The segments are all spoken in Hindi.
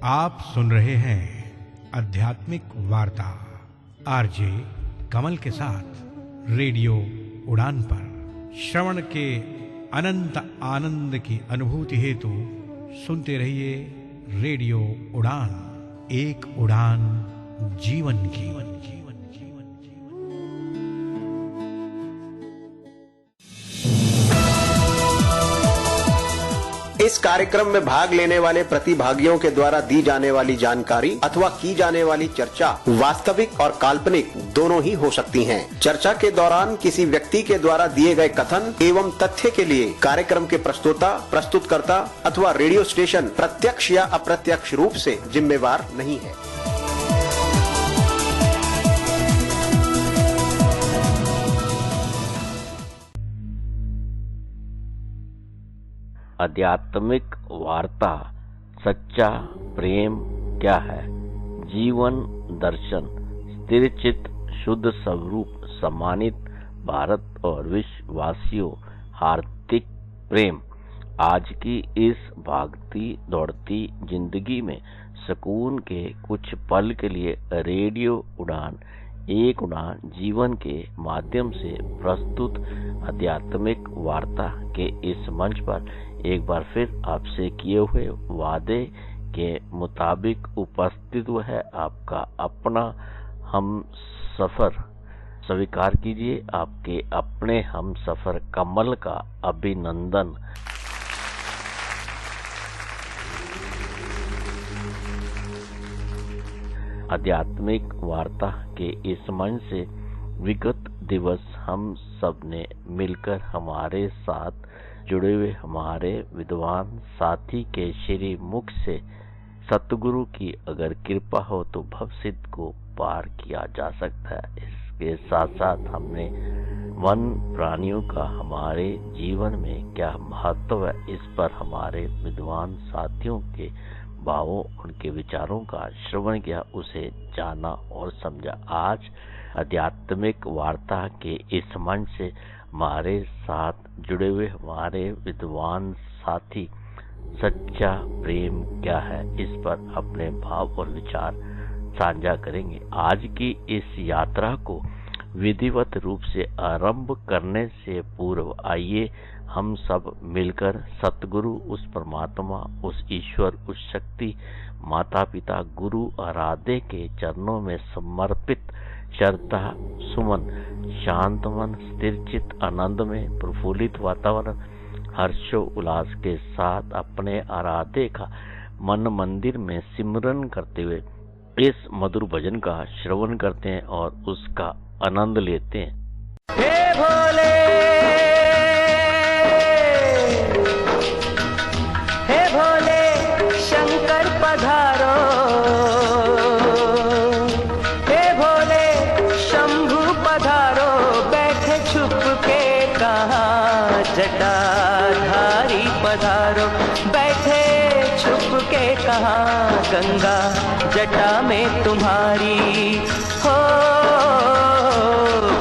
आप सुन रहे हैं आध्यात्मिक वार्ता आरजे कमल के साथ रेडियो उड़ान पर। श्रवण के अनंत आनंद की अनुभूति हेतु सुनते रहिए रेडियो उड़ान, एक उड़ान जीवन की। इस कार्यक्रम में भाग लेने वाले प्रतिभागियों के द्वारा दी जाने वाली जानकारी अथवा की जाने वाली चर्चा वास्तविक और काल्पनिक दोनों ही हो सकती हैं। चर्चा के दौरान किसी व्यक्ति के द्वारा दिए गए कथन एवं तथ्य के लिए कार्यक्रम के प्रस्तोता, प्रस्तुतकर्ता अथवा रेडियो स्टेशन प्रत्यक्ष या अप्रत्यक्ष रूप से जिम्मेवार नहीं है। आध्यात्मिक वार्ता, सच्चा प्रेम क्या है? जीवन दर्शन, स्थिर चित्त, शुद्ध स्वरूप, सम्मानित भारत और विश्ववासियों, हार्दिक प्रेम। आज की इस भागती दौड़ती जिंदगी में सुकून के कुछ पल के लिए रेडियो उड़ान, एक उड़ान जीवन के माध्यम से प्रस्तुत आध्यात्मिक वार्ता के इस मंच पर एक बार फिर आपसे किए हुए वादे के मुताबिक उपस्थित हुआ है आपका अपना हम सफर। स्वीकार कीजिए आपके अपने हम सफर कमल का अभिनंदन। आध्यात्मिक वार्ता के इस मंच से विगत दिवस हम सब ने मिलकर हमारे साथ जुड़े हुए हमारे विद्वान साथी के श्री मुख से सतगुरु की अगर कृपा हो तो भवसिद्ध को पार किया जा सकता है। इसके साथ साथ हमने वन प्राणियों का हमारे जीवन में क्या महत्व है, इस पर हमारे विद्वान साथियों के भावों, उनके विचारों का श्रवण किया, उसे जाना और समझा। आज आध्यात्मिक वार्ता के इस मंच से हमारे साथ जुड़े हुए हमारे विद्वान साथी सच्चा प्रेम क्या है, इस पर अपने भाव और विचार साझा करेंगे। आज की इस यात्रा को विधिवत रूप से आरंभ करने से पूर्व आइए हम सब मिलकर सतगुरु, उस परमात्मा, उस ईश्वर, उस शक्ति, माता पिता, गुरु आराध्य के चरणों में समर्पित श्रद्धा सुमन, शांत मन, स्थिर चित्त, आनंद में प्रफुल्लित वातावरण, हर्षो उल्लास के साथ अपने आराध्य का मन मंदिर में सिमरन करते हुए इस मधुर भजन का श्रवण करते हैं और उसका आनंद लेते हैं। हे भोले, हे भोले शंकर पधारो, हे भोले शंभु पधारो, बैठे छुप के कहाँ जटाधारी पधारो, बैठे छुप के कहाँ गंगा जटा में तुम्हारी हो,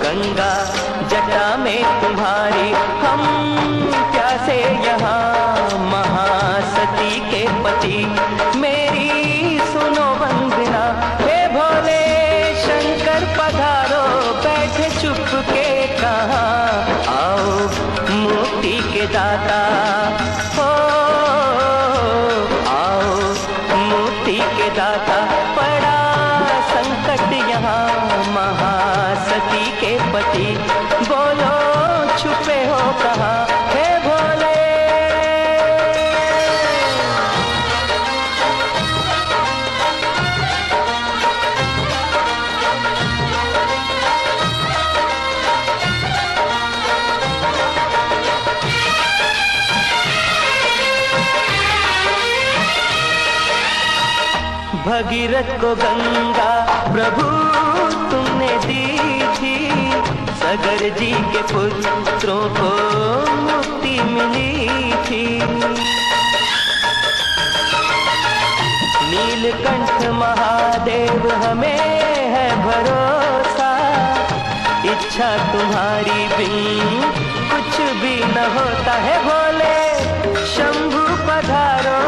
गंगा जटा में तुम्हारी। हम प्यासे यहाँ महासती के पति, मेरी सुनो वंदना। हे भोले शंकर पधारो, बैठे चुप के कहाँ, आओ मुक्ति के दाता हो, आओ मुक्ति के दाता। पड़ा संकट यहाँ महासती के पति, बोलो छुपे हो कहाँ, हे भोले। भगीरथ को गंगा प्रभु तुमने दी थी, सगर जी के पुत्रों को मुक्ति मिली थी। नीलकंठ महादेव हमें है भरोसा, इच्छा तुम्हारी बिन कुछ भी न होता है। भोले शंभु पधारो,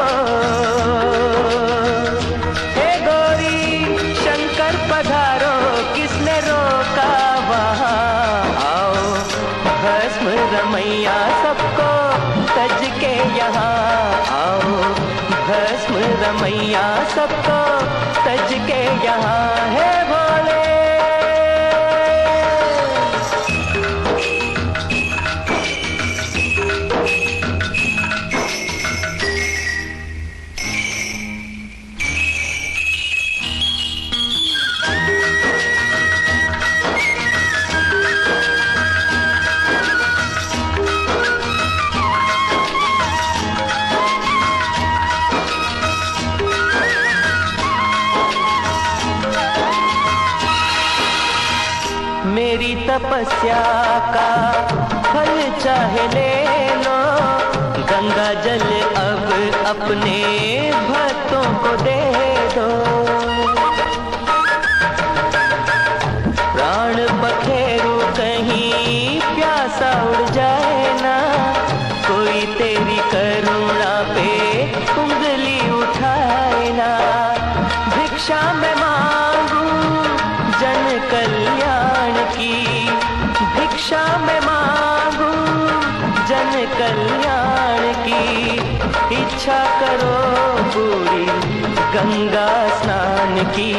मैया सबको सज के यहाँ है भोले। मेरी तपस्या का फल चाहे ले लो, गंगा जल अब अपने भक्तों को दे दो। प्राण पखेरु कहीं प्यासा उड़ जाए ना, कोई तेरी करुणा पे उंगली उठाए ना। भिक्षा में मांगू जन कल्याण की, भिक्षा में मांगू जन कल्याण की। इच्छा करो पूरी गंगा स्नान की,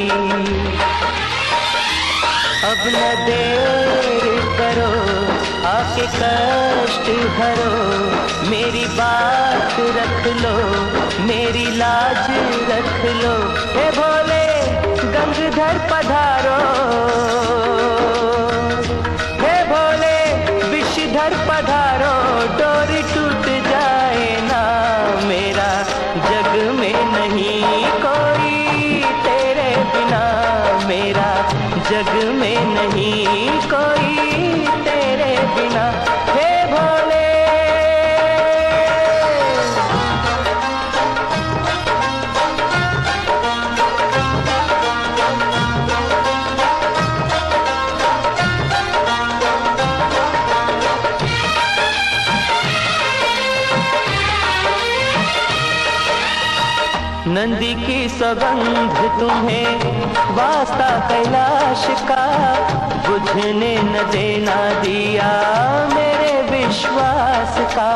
अब न देर करो आके कष्ट हरो। मेरी बात रख लो, मेरी लाज रख लो। हे भोले गंगाधर पधारो, हे भोले विषधर पधारो। डोरी टूट जाए ना मेरा, जग में नहीं कोई तेरे बिना। मेरा जग में नहीं कोई तेरे बिना। हे भोले नंदी की सौगंध तुम्हें वास्ता कैलाश का, बुझने न देना दिया मेरे विश्वास का।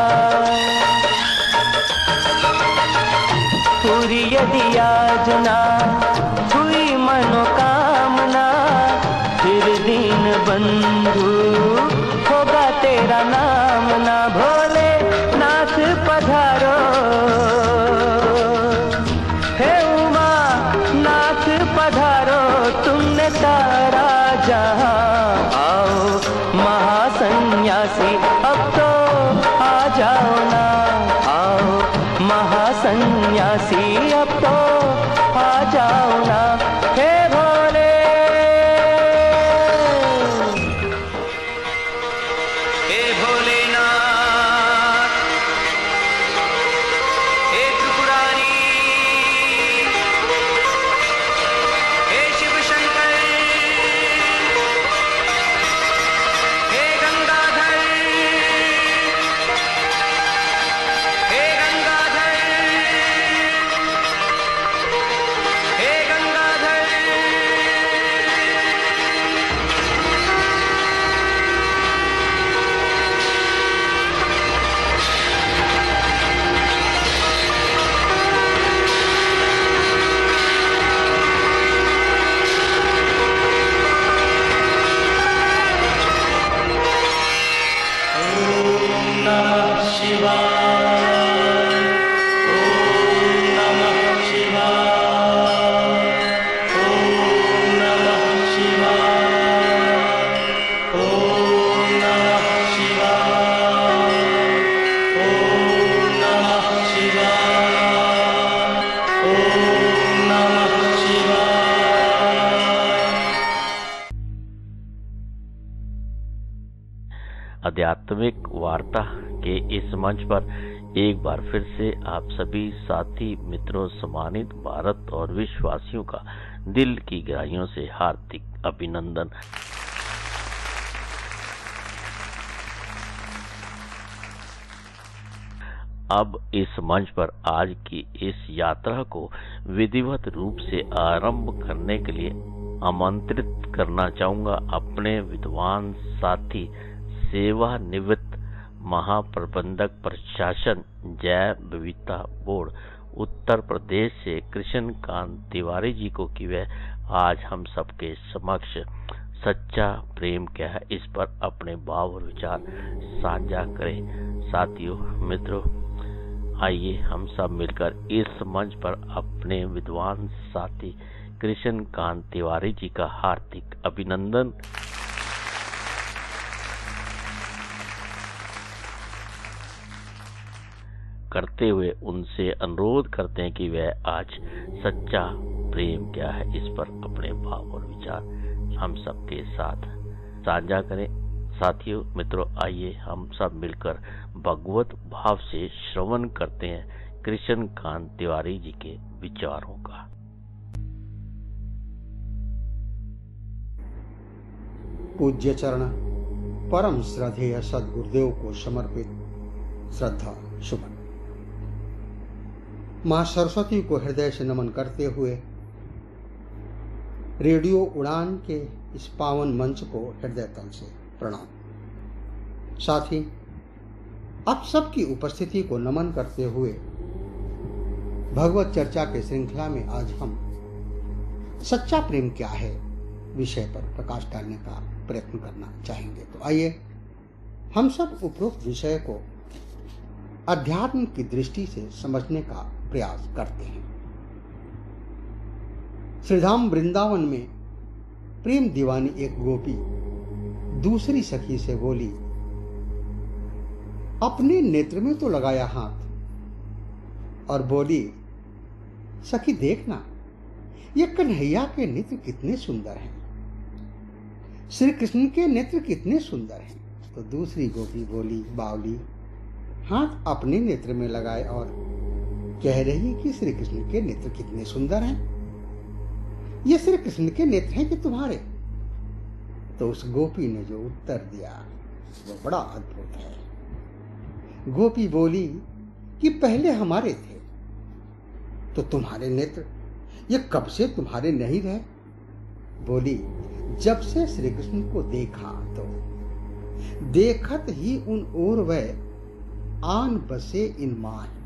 पूरी यदि याचना हुई मनोकामना, फिर दीन बंधु होगा तेरा नाम ना। भोले नाथ पधारो, पधारो तुमने तारा जहां। आओ महासन्यासी अब तो आ जाओ ना, आओ महासन्यासी अब तो आ जाओ ना। हे भोले हे भोलेनाथ, हे त्रिपुरारी, आध्यात्मिक वार्ता के इस मंच पर एक बार फिर से आप सभी साथी मित्रों, सम्मानित भारत और विश्ववासियों का दिल की गहराइयों से हार्दिक अभिनंदन। अब इस मंच पर आज की इस यात्रा को विधिवत रूप से आरंभ करने के लिए आमंत्रित करना चाहूंगा अपने विद्वान साथी, सेवानिवृत्त महाप्रबंधक प्रशासन जैव विविधता बोर्ड उत्तर प्रदेश से कृष्णकांत तिवारी जी को कि वह आज हम सबके समक्ष सच्चा प्रेम क्या है इस पर अपने भाव और विचार साझा करें। साथियों, मित्रों, आइए हम सब मिलकर इस मंच पर अपने विद्वान साथी कृष्णकांत तिवारी जी का हार्दिक अभिनंदन करते हुए उनसे अनुरोध करते हैं कि वह आज सच्चा प्रेम क्या है इस पर अपने भाव और विचार हम सबके साथ साझा करें। साथियों, मित्रों, आइए हम सब मिलकर भगवत भाव से श्रवण करते हैं कृष्णकांत तिवारी जी के विचारों का। पूज्य चरण परम श्रद्धेय सद्गुरुदेव को समर्पित श्रद्धा सुमन। मां सरस्वती को हृदय से नमन करते हुए रेडियो उड़ान के इस पावन मंच को हृदय तल से प्रणाम। साथ ही आप सबकी उपस्थिति को नमन करते हुए भगवत चर्चा के श्रृंखला में आज हम सच्चा प्रेम क्या है विषय पर प्रकाश डालने का प्रयत्न करना चाहेंगे। तो आइए हम सब उपरोक्त विषय को अध्यात्म की दृष्टि से समझने का प्रयास करते हैं। श्रीधाम वृंदावन में प्रेम दीवानी एक गोपी दूसरी सखी से बोली, अपने नेत्र में तो लगाया हाथ और बोली, सखी देखना ये कन्हैया के नेत्र कितने सुंदर हैं, श्री कृष्ण के नेत्र कितने सुंदर हैं। तो दूसरी गोपी बोली, बावली, हाथ अपने नेत्र में लगाए और कह रही कि श्री कृष्ण के नेत्र कितने सुंदर हैं, ये श्री कृष्ण के नेत्र हैं कि तुम्हारे। तो उस गोपी ने जो उत्तर दिया वो बड़ा अद्भुत है। गोपी बोली कि पहले हमारे थे तो तुम्हारे नेत्र ये कब से तुम्हारे नहीं रहे। बोली, जब से श्री कृष्ण को देखा तो देखत ही उन ओर वह आन बसे इन माही,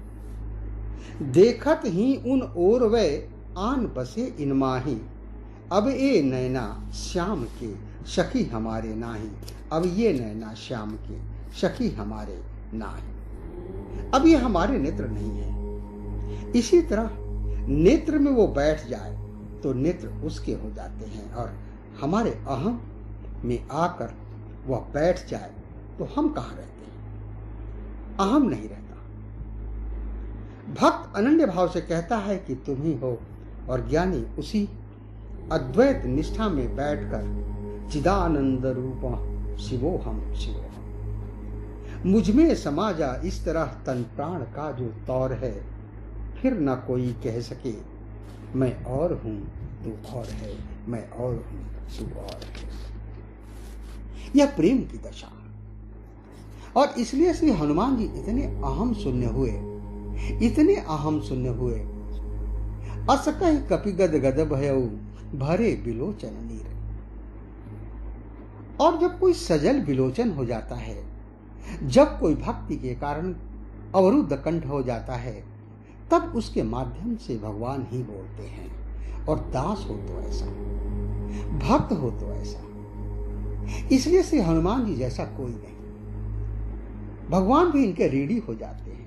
देखत ही उन ओर वह आन बसे इन माही, अब ये नैना श्याम के सखी हमारे नाही, अब ये नैना श्याम के सखी हमारे नाही। अब ये हमारे नेत्र नहीं है। इसी तरह नेत्र में वो बैठ जाए तो नेत्र उसके हो जाते हैं और हमारे अहम में आकर वह बैठ जाए तो हम कहाँ रहते हैं, अहम नहीं रहता। भक्त अनन्य भाव से कहता है कि तुम ही हो और ज्ञानी उसी अद्वैत निष्ठा में बैठकर चिदानंद रूप शिवोहम शिवोहम, मुझ में समा जा इस तरह तन प्राण का जो तौर है, फिर न कोई कह सके मैं और हूं तू और है, मैं और हूं तू और है। यह प्रेम की दशा और इसलिए श्री हनुमान जी इतने अहम शून्य हुए, इतने अहम शून्य हुए। असकह कपि गद गद भयउ भरे बिलोचन नीर। और जब कोई सजल बिलोचन हो जाता है, जब कोई भक्ति के कारण अवरुद्ध कंठ हो जाता है, तब उसके माध्यम से भगवान ही बोलते हैं। और दास हो तो ऐसा, भक्त हो तो ऐसा। इसलिए श्री हनुमान जी जैसा कोई नहीं, भगवान भी इनके ऋणी हो जाते हैं।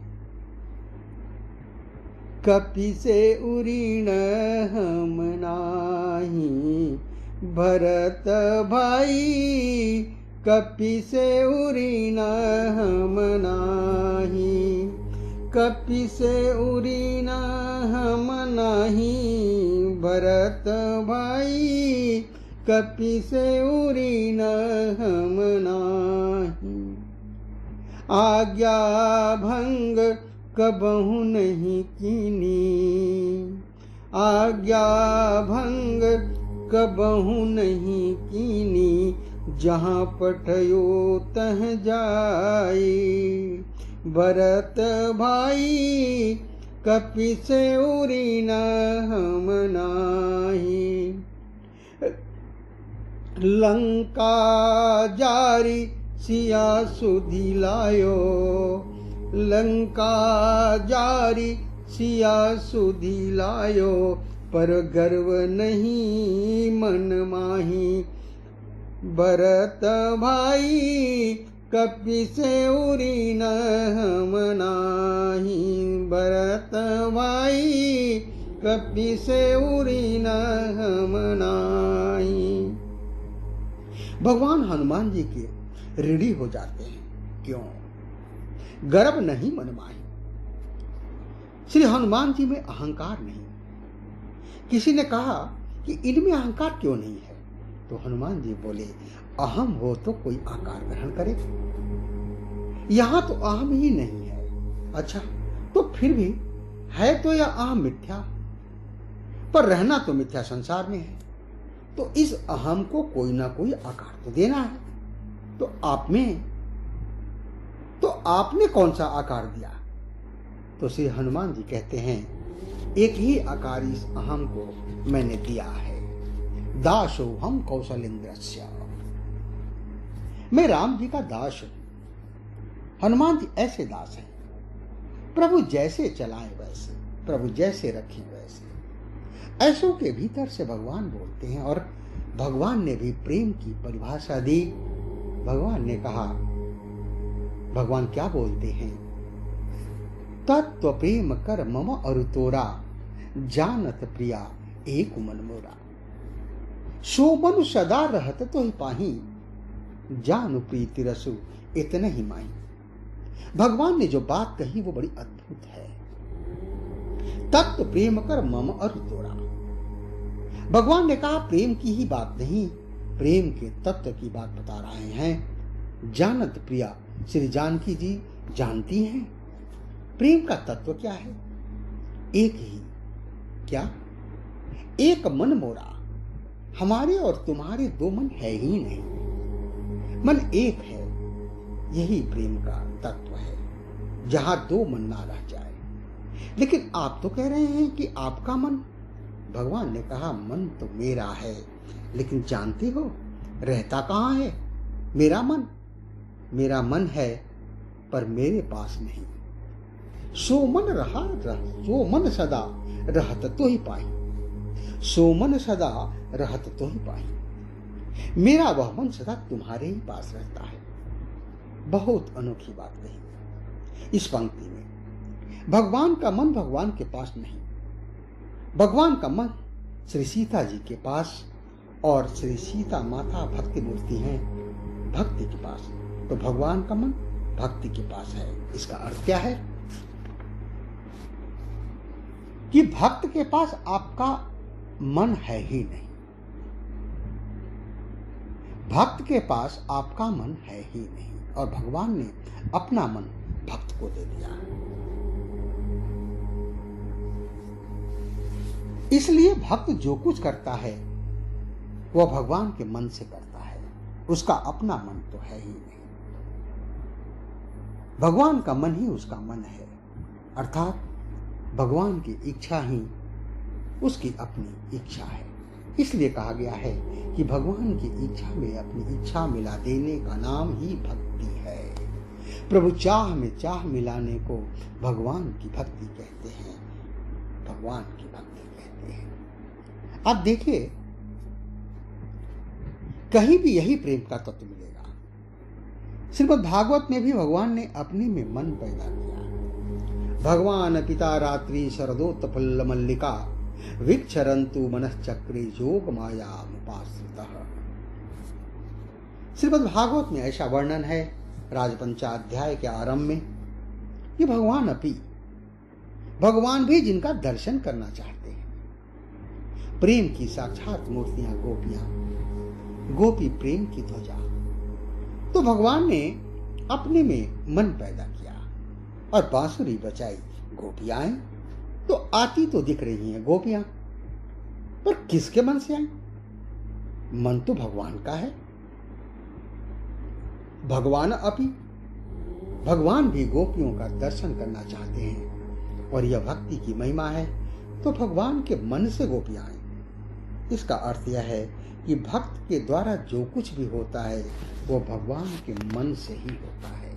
कपि से उरीण हम नाही भरत भाई, कपि से उरीण हम नाही, कपि से उरीण हम नाही भरत भाई, कपि से उरीण हम नाही। आज्ञा भंग कबहु नहीं कीनी, आज्ञा भंग कबहु नहीं कीनी, जहाँ पठयो तह जाए। भरत भाई कपि से उरीण हम नाही। लंका जारी सिया सुधि लायो, लंका जारी सिया सुधी लायो, पर गर्व नहीं मन माही। भरत भाई कपि से उरी न हम नाही। भरत भाई कपि से उरी न हम नाही। भगवान हनुमान जी के ऋणी हो जाते हैं। क्यों? गर्व नहीं मन माही। श्री हनुमान जी में अहंकार नहीं। किसी ने कहा कि इनमें अहंकार क्यों नहीं है, तो हनुमान जी बोले, अहम हो तो कोई आकार ग्रहण करे, यहां तो अहम ही नहीं है। अच्छा, तो फिर भी है तो यह अहम मिथ्या, पर रहना तो मिथ्या संसार में है। तो इस अहम को कोई ना कोई आकार तो देना है। तो आपने कौन सा आकार दिया? तो श्री हनुमान जी कहते हैं, एक ही आकार इस अहम को मैंने दिया है। दासो हम कौशलेंद्रस्य, मैं राम जी का दास हूं। हनुमान जी ऐसे दास हैं, प्रभु जैसे चलाएं वैसे, प्रभु जैसे रखें वैसे। ऐसों के भीतर से भगवान बोलते हैं। और भगवान ने भी प्रेम की परिभाषा दी। भगवान ने कहा, भगवान क्या बोलते हैं? तत्व प्रेम कर मम अरु तोरा, जानत प्रिया एक मन मोरा। सो मन सदा रहत तो ही पाही, जानु प्रीति रसु इतने ही माही। भगवान ने जो बात कही वो बड़ी अद्भुत है। तत्व प्रेम कर मम अरु तोरा। भगवान ने कहा प्रेम की ही बात नहीं, प्रेम के तत्व की बात बता रहे हैं। जानत प्रिया, श्री जानकी जी जानती हैं प्रेम का तत्व क्या है। एक ही क्या? एक मन मोरा। हमारे और तुम्हारे दो मन है ही नहीं, मन एक है। यही प्रेम का तत्व है, जहां दो मन ना रह जाए। लेकिन आप तो कह रहे हैं कि आपका मन। भगवान ने कहा, मन तो मेरा है, लेकिन जानती हो रहता कहां है मेरा मन? मेरा मन है पर मेरे पास नहीं। सो मन सदा रहत तो ही पाई। सो मन सदा रहत तो ही पाई। मेरा वह मन सदा तुम्हारे ही पास रहता है। बहुत अनोखी बात कही इस पंक्ति में। भगवान का मन भगवान के पास नहीं, भगवान का मन श्री सीता जी के पास, और श्री सीता माता भक्ति मूर्ति हैं भक्ति के पास। तो भगवान का मन भक्ति के पास है। इसका अर्थ क्या है? कि भक्त के पास आपका मन है ही नहीं। भक्त के पास आपका मन है ही नहीं, और भगवान ने अपना मन भक्त को दे दिया। इसलिए भक्त जो कुछ करता है वह भगवान के मन से करता है। उसका अपना मन तो है ही नहीं। भगवान का मन ही उसका मन है, अर्थात भगवान की इच्छा ही उसकी अपनी इच्छा है। इसलिए कहा गया है कि भगवान की इच्छा में अपनी इच्छा मिला देने का नाम ही भक्ति है। प्रभु चाह में चाह मिलाने को भगवान की भक्ति कहते हैं। भगवान की भक्ति कहते हैं। आप देखिए, कहीं भी यही प्रेम का तत्व मिलेगा। श्रीमद् भागवत में भी भगवान ने अपने में मन पैदा किया। भगवान पिता रात्रि शरदोत्पल्ल मल्लिका, विक्षरन्तु मनश्चक्रे योग माया मुपाश्रितः। श्रीमद् भागवत में ऐसा वर्णन है राजपंचाध्याय के आरंभ में कि भगवान भी जिनका दर्शन करना चाहते हैं। प्रेम की साक्षात मूर्तियां गोपियां, गोपी प्रेम की ध्वजा। तो भगवान ने अपने में मन पैदा किया और बांसुरी बजाई। गोपियां आई तो आती तो दिख रही हैं गोपियां, पर किसके मन से आई? मन तो भगवान का है। भगवान भी गोपियों का दर्शन करना चाहते हैं, और यह भक्ति की महिमा है। तो भगवान के मन से गोपियां आई। इसका अर्थ यह है कि भक्त के द्वारा जो कुछ भी होता है वो भगवान के मन से ही होता है,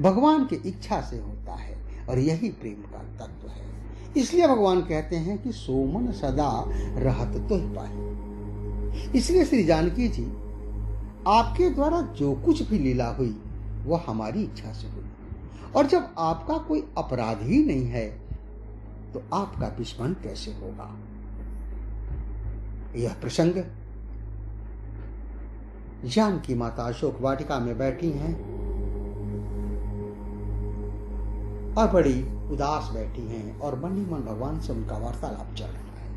भगवान की इच्छा से होता है, और यही प्रेम का तत्व है। इसलिए भगवान कहते हैं कि सोमन सदा रहत तो ही पाए। इसलिए श्री जानकी जी आपके द्वारा जो कुछ भी लीला हुई वह हमारी इच्छा से हुई, और जब आपका कोई अपराध ही नहीं है तो आपका विस्मरण कैसे होगा। यह प्रसंग जानकी माता अशोक वाटिका में बैठी हैं और बड़ी उदास बैठी हैं और मन ही मन भगवान से उनका वार्तालाप चल रहा है।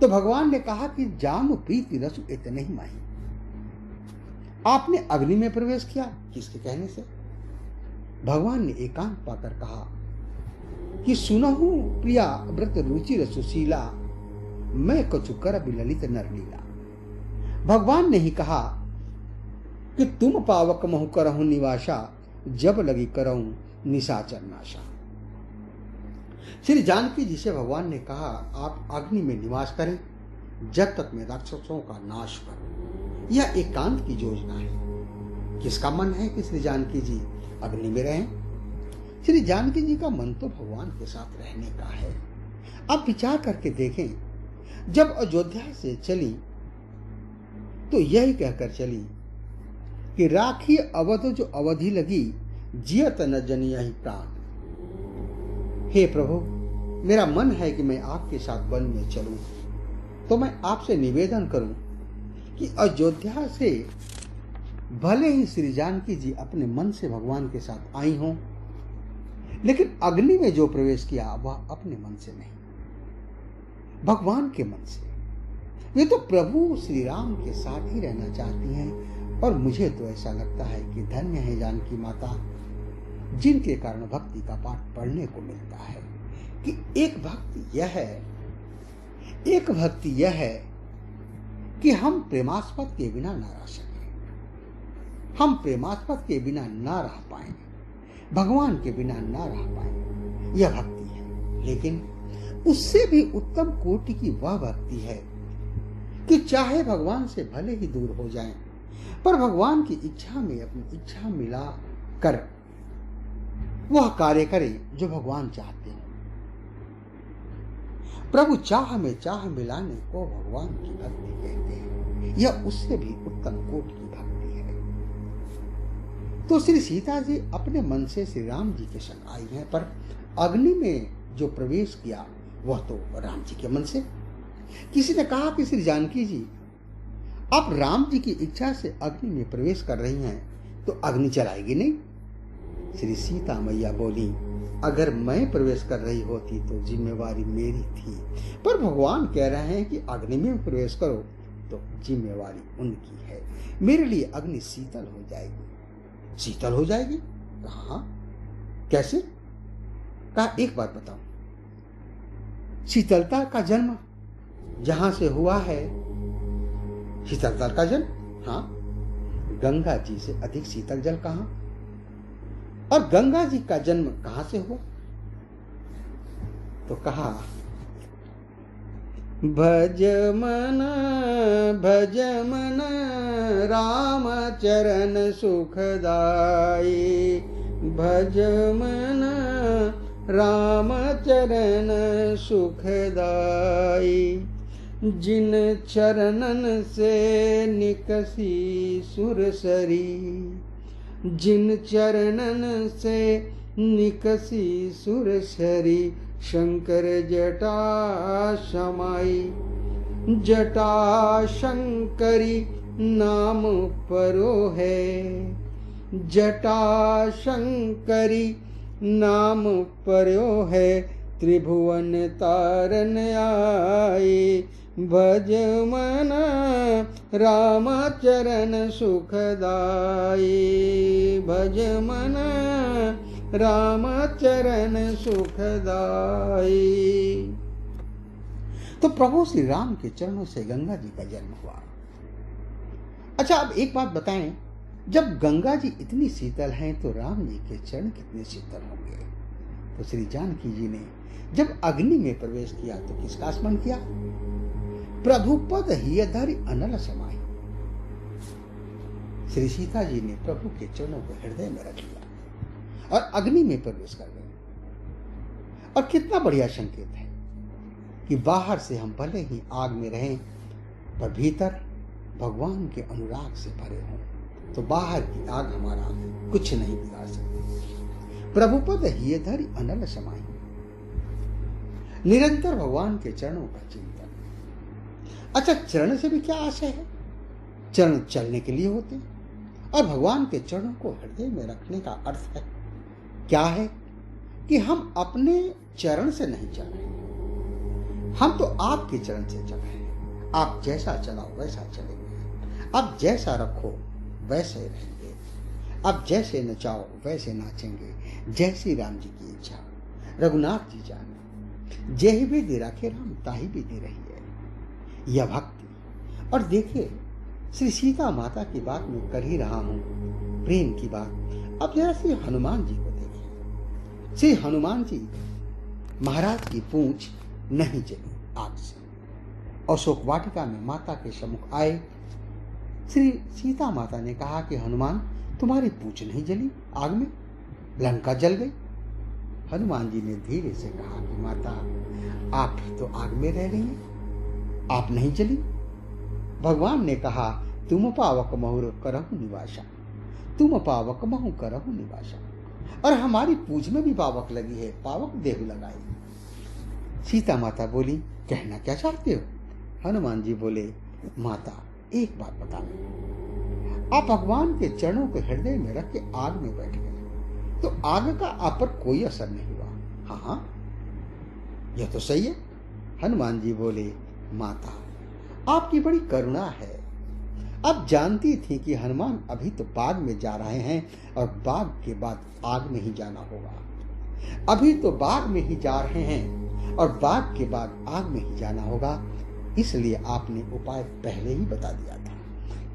तो भगवान ने कहा कि जाम प्रीति रसु इतने ही माही। आपने अग्नि में प्रवेश किया, किसके कहने से? भगवान ने एकांत पाकर कहा कि सुनहु प्रिया व्रत रुचि सुशीला, मैं कछु कर ललित नर लीला। भगवान ने ही कहा कि तुम पावक महु करहु निवासा, जब लगी करहु निशाचर नाशा। श्री जानकी जी से भगवान ने कहा आप अग्नि में निवास करें जब तक मैं राक्षसों का नाश करूं। यह एकांत की योजना है। किसका मन है कि श्री जानकी जी अग्नि में रहें? श्री जानकी जी का मन तो भगवान के साथ रहने का है। अब विचार करके देखें, जब अयोध्या से चली तो यही कहकर चली कि राखी अवध जो अवधि लगी, जियत न जनी यही प्राण। हे प्रभु, मेरा मन है कि मैं आपके साथ वन में चलूं, तो मैं आपसे निवेदन करूं कि अयोध्या से भले ही श्री जानकी जी अपने मन से भगवान के साथ आई हों, लेकिन अग्नि में जो प्रवेश किया वह अपने मन से नहीं, भगवान के मन से। वे तो प्रभु श्री राम के साथ ही रहना चाहती हैं, और मुझे तो ऐसा लगता है कि धन्य है जानकी माता जिनके कारण भक्ति का पाठ पढ़ने को मिलता है। कि एक भक्ति यह है कि हम प्रेमास्पद के बिना ना रह सकें, हम प्रेमास्पद के बिना ना रह पाए, भगवान के बिना ना रह पाए, यह भक्ति है। लेकिन उससे भी उत्तम कोटि की वह भक्ति है कि चाहे भगवान से भले ही दूर हो जाएं, पर भगवान की इच्छा में अपनी इच्छा मिला कर वह कार्य करे जो भगवान चाहते हैं। प्रभु चाह में चाह मिलाने को भगवान की भक्ति कहते हैं। यह उससे भी उत्तम कोट की भक्ति है। तो श्री सीता जी अपने मन से श्री राम जी के संग आई हैं, पर अग्नि में जो प्रवेश किया वह तो राम जी के मन से। किसी ने कहा कि श्री जानकी जी आप राम जी की इच्छा से अग्नि में प्रवेश कर रही हैं तो अग्नि चलाएगी नहीं? श्री सीता मैया बोली, अगर मैं प्रवेश कर रही होती तो जिम्मेवारी मेरी थी, पर भगवान कह रहे हैं कि अग्नि में प्रवेश करो तो जिम्मेवारी उनकी है। मेरे लिए अग्नि शीतल हो जाएगी। शीतल हो जाएगी? कहा कैसे? कहा एक बात बताओ, शीतलता का जन्म जहां से हुआ है, शीतलता का जल, हाँ, गंगा जी से अधिक शीतल जल कहां? और गंगा जी का जन्म कहां से हुआ? तो कहा भज मन राम चरण सुखदाई, भज मन राम चरण सुखदाई, जिन चरणन से निकसी सुरसरी, जिन चरणन से निकसी सुरसरी, शंकर जटा समाई, जटा शंकरी नाम परो है, जटा शंकरी नाम परो है, त्रिभुवन तारन आए, भज मन राम चरण सुखदाई, भज मन राम चरण सुखदाई। तो प्रभु श्री राम के चरणों से गंगा जी का जन्म हुआ। अच्छा, अब एक बात बताएं, जब गंगा जी इतनी शीतल हैं तो राम जी के चरण कितने शीतल होंगे? तो श्री जानकी जी ने जब अग्नि में प्रवेश किया तो किसका स्मरण किया? प्रभु पद ही धरि अनल समाई। श्री सीता जी ने प्रभु के चरणों को हृदय में रख लिया। और अग्नि में प्रवेश कर गए। और कितना बढ़िया संकेत है कि बाहर से हम भले ही आग में रहें पर भीतर भगवान के अनुराग से भरे हों, तो बाहर की आग हमारा कुछ नहीं बिगाड़ सकती। प्रभुपद हिय धरि अनल समाई, निरंतर भगवान के चरणों का चिंतन। अच्छा, चरण से भी क्या आशय है? चरण चलने के लिए होते हैं और भगवान के चरणों को हृदय में रखने का अर्थ है क्या है कि हम अपने चरण से नहीं चल रहे, हम तो आपके चरण से चल रहे हैं। आप जैसा चलाओ वैसा चलेंगे, आप जैसा रखो वैसे रहेंगे, आप जैसे नचाओ वैसे नाचेंगे, जैसी राम जी की इच्छा। रघुनाथ जी जाने जेहि विधि राखे राम ताहि विधि रही है, यह भक्ति। और देखिए, श्री सीता माता की बात मैं कर ही रहा हूं, प्रेम की बात। अब जरा श्री हनुमान जी को देखिए। श्री हनुमान जी महाराज की पूंछ नहीं जली आग से। अशोक वाटिका में माता के सम्मुख आए। श्री सीता माता ने कहा कि हनुमान, तुम्हारी पूंछ नहीं जली आग में, लंका जल गई। हनुमान जी ने धीरे से कहा कि माता, आप भी तो आग में रह रही हैं, आप नहीं जली। भगवान ने कहा, तुम पावक महुर करहु निवासा, तुम पावक महु करहु निवासा। और हमारी पूंछ में भी पावक लगी है, पावक देहु लगाई। सीता माता बोली, कहना क्या चाहते हो? हनुमान जी बोले, माता एक बात बता दो, आप भगवान के चरणों को हृदय में रख के आग में बैठ गए, तो आग का आप पर कोई असर नहीं हुआ। हाँ हाँ, यह तो सही है। हनुमान जी बोले, माता आपकी बड़ी करुणा है। अब जानती थी कि हनुमान अभी तो बाग में जा रहे हैं और बाग के बाद आग में ही जाना होगा। अभी तो बाग में ही जा रहे हैं और बाग के बाद आग में ही जाना होगा, इसलिए आपने उपाय पहले ही बता दिया था।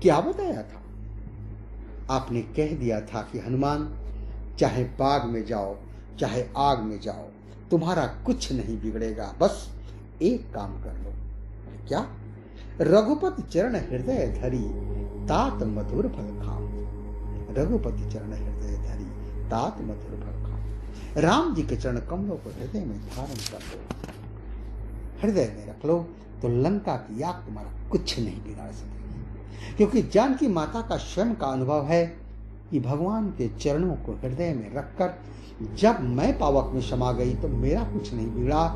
क्या बताया था? आपने कह दिया था कि हनुमान, चाहे बाग में जाओ चाहे आग में जाओ, तुम्हारा कुछ नहीं बिगड़ेगा, बस एक काम कर लो। क्या? रघुपति चरण हृदय धरी तात मधुर फल खाओ। रघुपति चरण हृदय धरी तात मधुर फल खाओ। राम जी के चरण कमलों को हृदय में धारण कर लो, हृदय में रख लो, तो लंका की आग तुम्हारा कुछ नहीं बिगाड़ सकेगी। क्योंकि जानकी माता का स्वयं का अनुभव है कि भगवान के चरणों को हृदय में रखकर जब मैं पावक में समा गई तो मेरा कुछ नहीं बिगड़ा।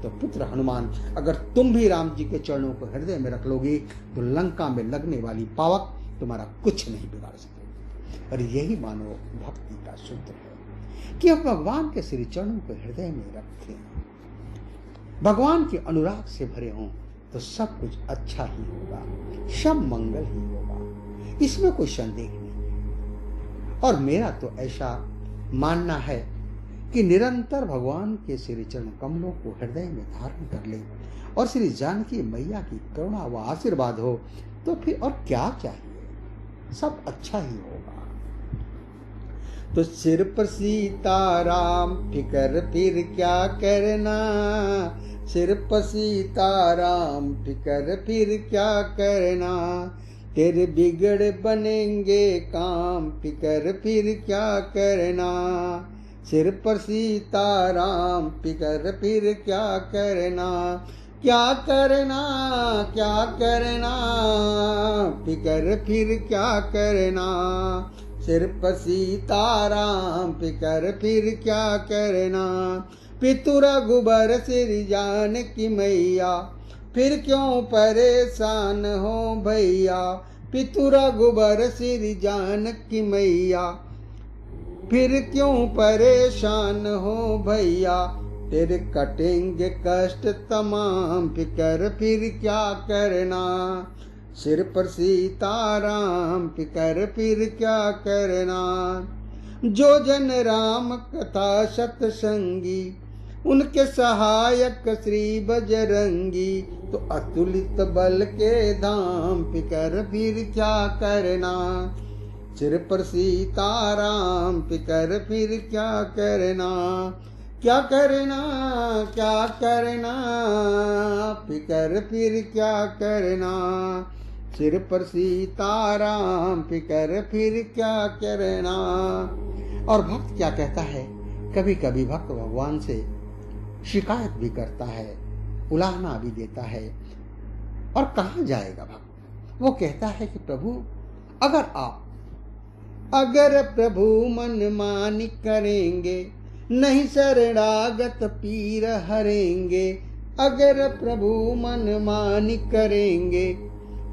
तो पुत्र हनुमान, अगर तुम भी राम जी के चरणों को हृदय में रख लोगे तो लंका में लगने वाली पावक तुम्हारा कुछ नहीं बिगाड़ सकेगी। और यही मानो भक्ति का सूत्र है कि हम भगवान के श्री चरणों को हृदय में रखें, भगवान के अनुराग से भरे हों, तो सब कुछ अच्छा ही होगा, सब मंगल ही होगा, इसमें कोई संदेह नहीं। और मेरा तो ऐसा मानना है कि निरंतर भगवान के श्री चरण कमलों को हृदय में धारण कर ले और श्री जानकी मैया की करुणा व आशीर्वाद हो, तो फिर और क्या चाहिए, सब अच्छा ही होगा। तो सिर पर सीताराम फिकर फिर क्या करना, सिर पर सीताराम फिकर फिर क्या करना, तेरे बिगड़ बनेंगे काम फिकर फिर क्या करना, सिर पर सीताराम फिकर फिर क्या करना, क्या करना क्या करना, फिकर फिर क्या करना, सिर पर सीताराम फिकर फिर क्या करना, पितु रघुबर सिर जानकी मैया, फिर क्यों परेशान हो भैया, पितु रघुबर सिर जानकी मैया, फिर क्यों परेशान हो भैया, तेरे कटेंगे कष्ट तमाम फिकर फिर क्या करना, सिर पर सीताराम फिकर फिर क्या करना, जो जन राम कथा सतसंगी, उनके सहायक श्री बजरंगी, तो अतुलित बल के धाम फिकर फिर क्या करना, सिर पर सीताराम फिकर फिर क्या करना, क्या करना क्या करना, फिकर फिर क्या करना, सिर पर सीताराम फिकर फिर क्या करना। और भक्त क्या कहता है, कभी कभी भक्त भगवान से शिकायत भी करता है, उलाहना भी देता है। और कहाँ जाएगा भक्त? वो कहता है कि प्रभु अगर प्रभु मन मानी करेंगे, नहीं शरणागत पीर हरेंगे। अगर प्रभु मन मानी करेंगे,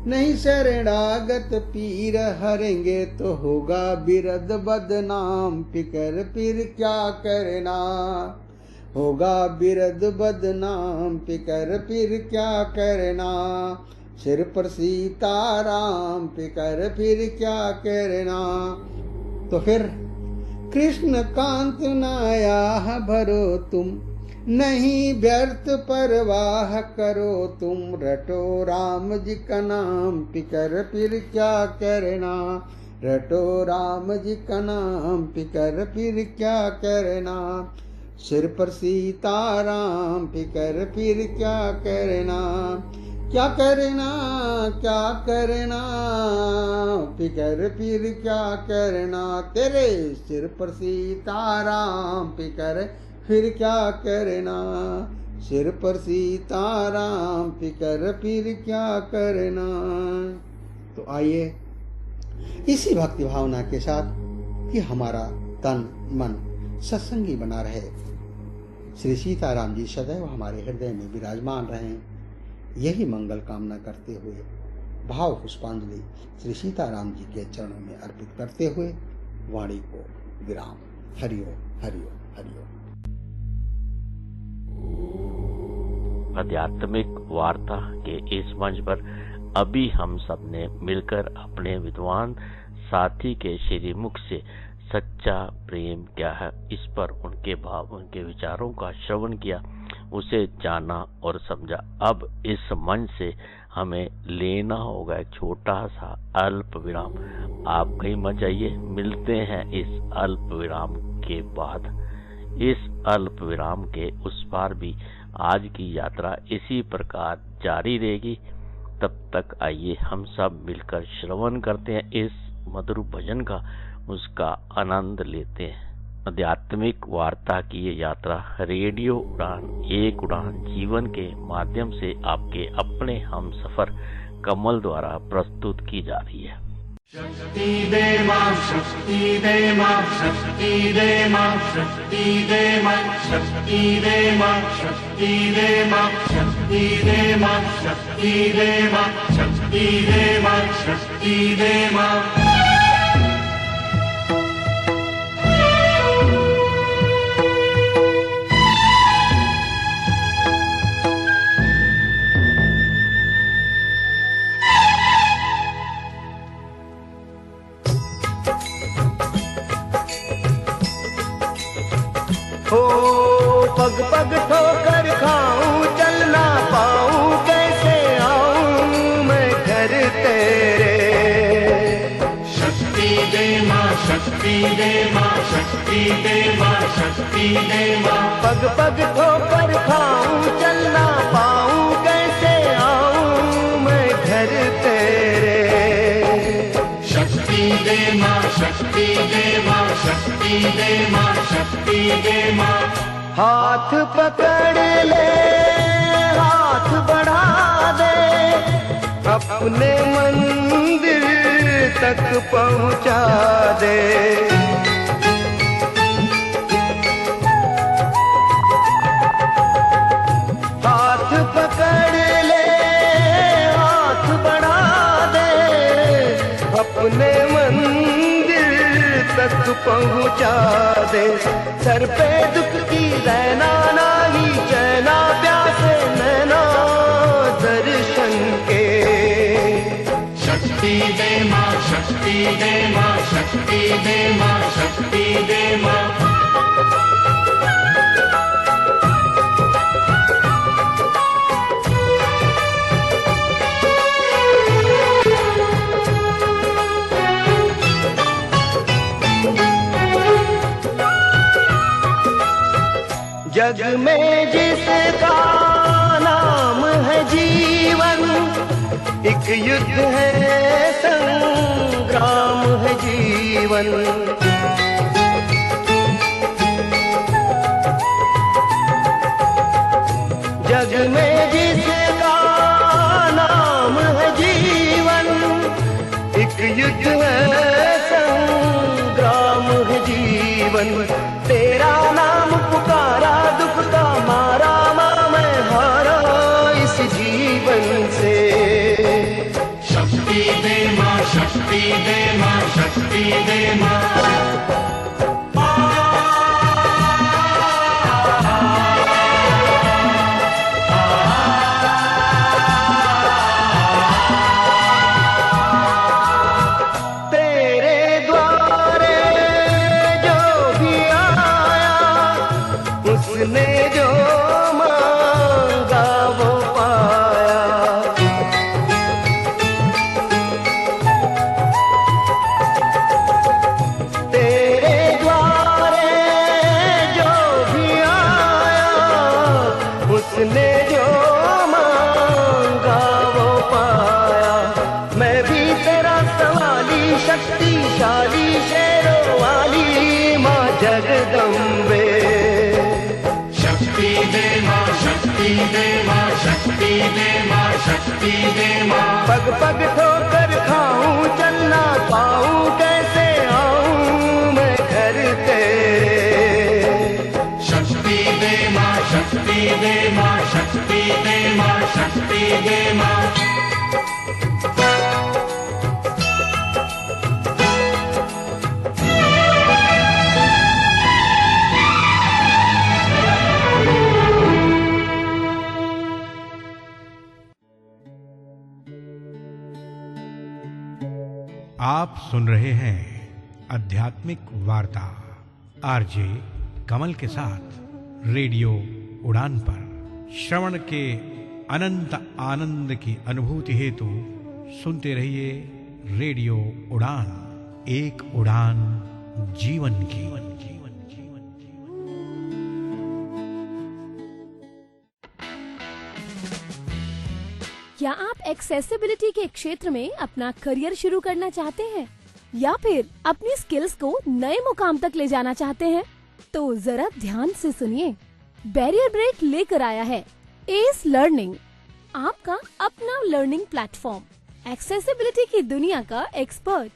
नहीं शरणागत पीर हरेंगे, तो होगा बिरद बदनाम, फिकर फिर क्या करना। होगा बिरद बदनाम, फिकर फिर क्या करना। सिर पर सीताराम, फिकर फिर क्या करना। तो फिर कृष्ण कांत नाया भरो तुम, नहीं व्यर्थ परवाह करो तुम। रटो राम जी का नाम, फिकर फिर क्या करना। रटो राम जी का नाम, फिकर फिर क्या करना। सिर पर सीताराम, फिकर फिर क्या करना। क्या करना, क्या करना, फिकर फिर क्या करना। तेरे सिर पर सीताराम, फिकर फिर क्या करना। सिर पर सीताराम, फिकर फिर क्या करना। तो आइए इसी भक्ति भावना के साथ कि हमारा तन मन सत्संगी बना रहे, श्री सीताराम जी सदैव हमारे हृदय में विराजमान रहें, यही मंगल कामना करते हुए भाव पुष्पांजलि श्री सीताराम जी के चरणों में अर्पित करते हुए वाणी को विराम। हरिओम हरिओम हरिओम। आध्यात्मिक वार्ता के इस मंच पर अभी हम सब ने मिलकर अपने विद्वान साथी के श्रीमुख से सच्चा प्रेम क्या है इस पर उनके भाव, उनके विचारों का श्रवण किया, उसे जाना और समझा। अब इस मंच से हमें लेना होगा एक छोटा सा अल्प विराम। आप कहीं मत जाइए, मिलते हैं इस अल्प विराम के बाद। इस अल्प विराम के उस पार भी आज की यात्रा इसी प्रकार जारी रहेगी। तब तक आइए हम सब मिलकर श्रवण करते हैं इस मधुर भजन का, उसका आनंद लेते हैं। आध्यात्मिक वार्ता की ये यात्रा रेडियो उड़ान, एक उड़ान जीवन के माध्यम से आपके अपने हम सफर कमल द्वारा प्रस्तुत की जा रही है। शक्ति दे मां, शक्ति दे मां, शक्ति दे मां, शक्ति दे मां, शक्ति दे मां, शक्ति दे मां, शक्ति दे मां, शक्ति दे मां, शक्ति दे मां, शक्ति दे मां। पग पग ठोकर खाऊं, चल ना पाऊं, कैसे आऊं मैं घर तेरे। शक्ति दे मां, शक्ति दे मां, शक्ति दे मां, शक्ति दे मां। पग पग ठोकर खाऊं, चल ना पाऊं, कैसे आऊं मैं घर तेरे। शक्ति दे मां, शक्ति दे मां, शक्ति दे मां, शक्ति दे मां। हाथ पकड़ ले, हाथ बढ़ा दे, अपने मंदिर तक पहुंचा दे। हाथ पकड़ ले, हाथ बढ़ा दे, अपने मंदिर तक पहुंचा दे। सर पे दुख की रहना नाही, चैना प्यासे नैना दर्शन के। शक्ति दे मां, शक्ति दे मां, शक्ति दे मां, शक्ति दे मां। जग में जिसका नाम है जीवन, एक युद्ध है, संग्राम है जीवन। तेरा नाम पुकारा, दुख का मारा माँ मैं हारा इस जीवन से। शक्ति दे माँ, शक्ति दे माँ, शक्ति दे माँ। उसने जो मांगा वो पाया। तेरे द्वारे जो भी आया, उसने जो मांगा वो पाया। मैं भी तेरा सवाली, शक्तिशाली शेरों वाली माँ जगदम्बे। शक्ति दे माँ, शक्ति दे माँ, शक्ति दे माँ, शक्ति दे माँ। पग पग ठोकर खाऊं, चलना पाऊं, कैसे आऊं मैं घर तेरे। शक्ति दे माँ, शक्ति दे माँ, शक्ति दे माँ, शक्ति दे माँ। आप सुन रहे हैं आध्यात्मिक वार्ता आरजे कमल के साथ रेडियो उड़ान पर। श्रवण के अनंत आनंद की अनुभूति हेतु सुनते रहिए रेडियो उड़ान, एक उड़ान जीवन की। क्या आप एक्सेसिबिलिटी के क्षेत्र में अपना करियर शुरू करना चाहते हैं या फिर अपनी स्किल्स को नए मुकाम तक ले जाना चाहते हैं? तो जरा ध्यान से सुनिए। बैरियर ब्रेक लेकर आया है एस लर्निंग, आपका अपना लर्निंग प्लेटफॉर्म। एक्सेसिबिलिटी की दुनिया का एक्सपर्ट,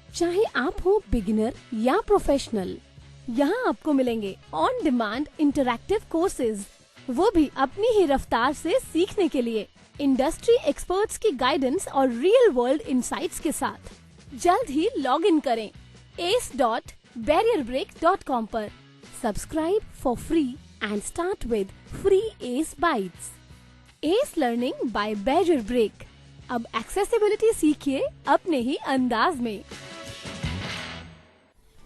चाहे आप हो बिगिनर या प्रोफेशनल, यहाँ आपको मिलेंगे ऑन डिमांड इंटरैक्टिव कोर्सेज, वो भी अपनी ही रफ्तार से सीखने के लिए, इंडस्ट्री एक्सपर्ट्स की गाइडेंस और रियल वर्ल्ड इनसाइट्स के साथ। जल्द ही लॉग इन करें ace.barrierbreak.com पर। Subscribe for free and start with free ace bytes. Ace learning by barrier break. अब एक्सेसिबिलिटी सीखिए अपने ही अंदाज में।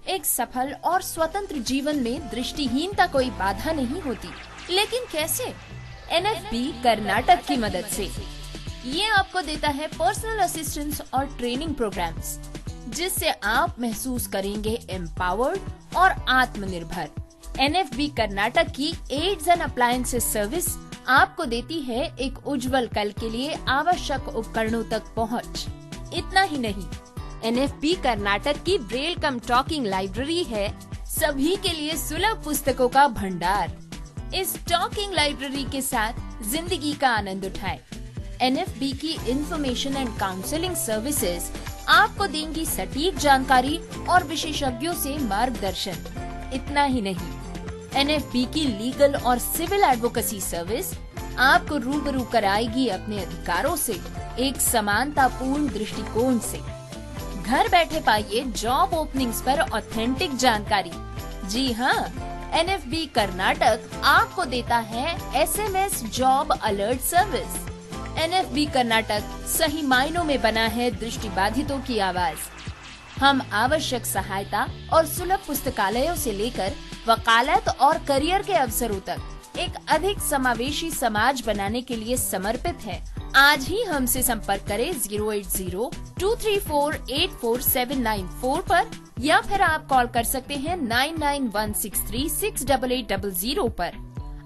एक सफल और स्वतंत्र जीवन में दृष्टिहीनता कोई बाधा नहीं होती, लेकिन कैसे? NFB कर्नाटक की मदद से। ये आपको देता है पर्सनल असिस्टेंस और ट्रेनिंग प्रोग्राम्स, जिससे आप महसूस करेंगे एम्पावर्ड और आत्मनिर्भर। NFB कर्नाटक की एड्स एंड अप्लायंसेस सर्विस आपको देती है एक उज्जवल कल के लिए आवश्यक उपकरणों तक पहुंच। इतना ही नहीं, NFB कर्नाटक की ब्रेल कम टॉकिंग लाइब्रेरी है सभी के लिए सुलभ पुस्तकों का भंडार। इस टॉकिंग लाइब्रेरी के साथ जिंदगी का आनंद उठाएं। NFB की इंफॉर्मेशन एंड काउंसलिंग सर्विसेज आपको देंगी सटीक जानकारी और विशेषज्ञों से मार्गदर्शन। इतना ही नहीं, NFB की लीगल और सिविल एडवोकेसी सर्विस आपको रूबरू कराएगी अपने अधिकारों से एक समानतापूर्ण दृष्टिकोण से। घर बैठे पाइए जॉब ओपनिंग्स पर ऑथेंटिक जानकारी। जी हाँ, NFB कर्नाटक आपको देता है SMS job alert service. NFB Karnataka सही मायनों में बना है दृष्टिबाधितों की आवाज। हम आवश्यक सहायता और सुलभ पुस्तकालयों से लेकर वकालत और करियर के अवसरों तक एक अधिक समावेशी समाज बनाने के लिए समर्पित है। आज ही हमसे संपर्क करें 08023484794 पर, या फिर आप कॉल कर सकते हैं 9916368800 पर।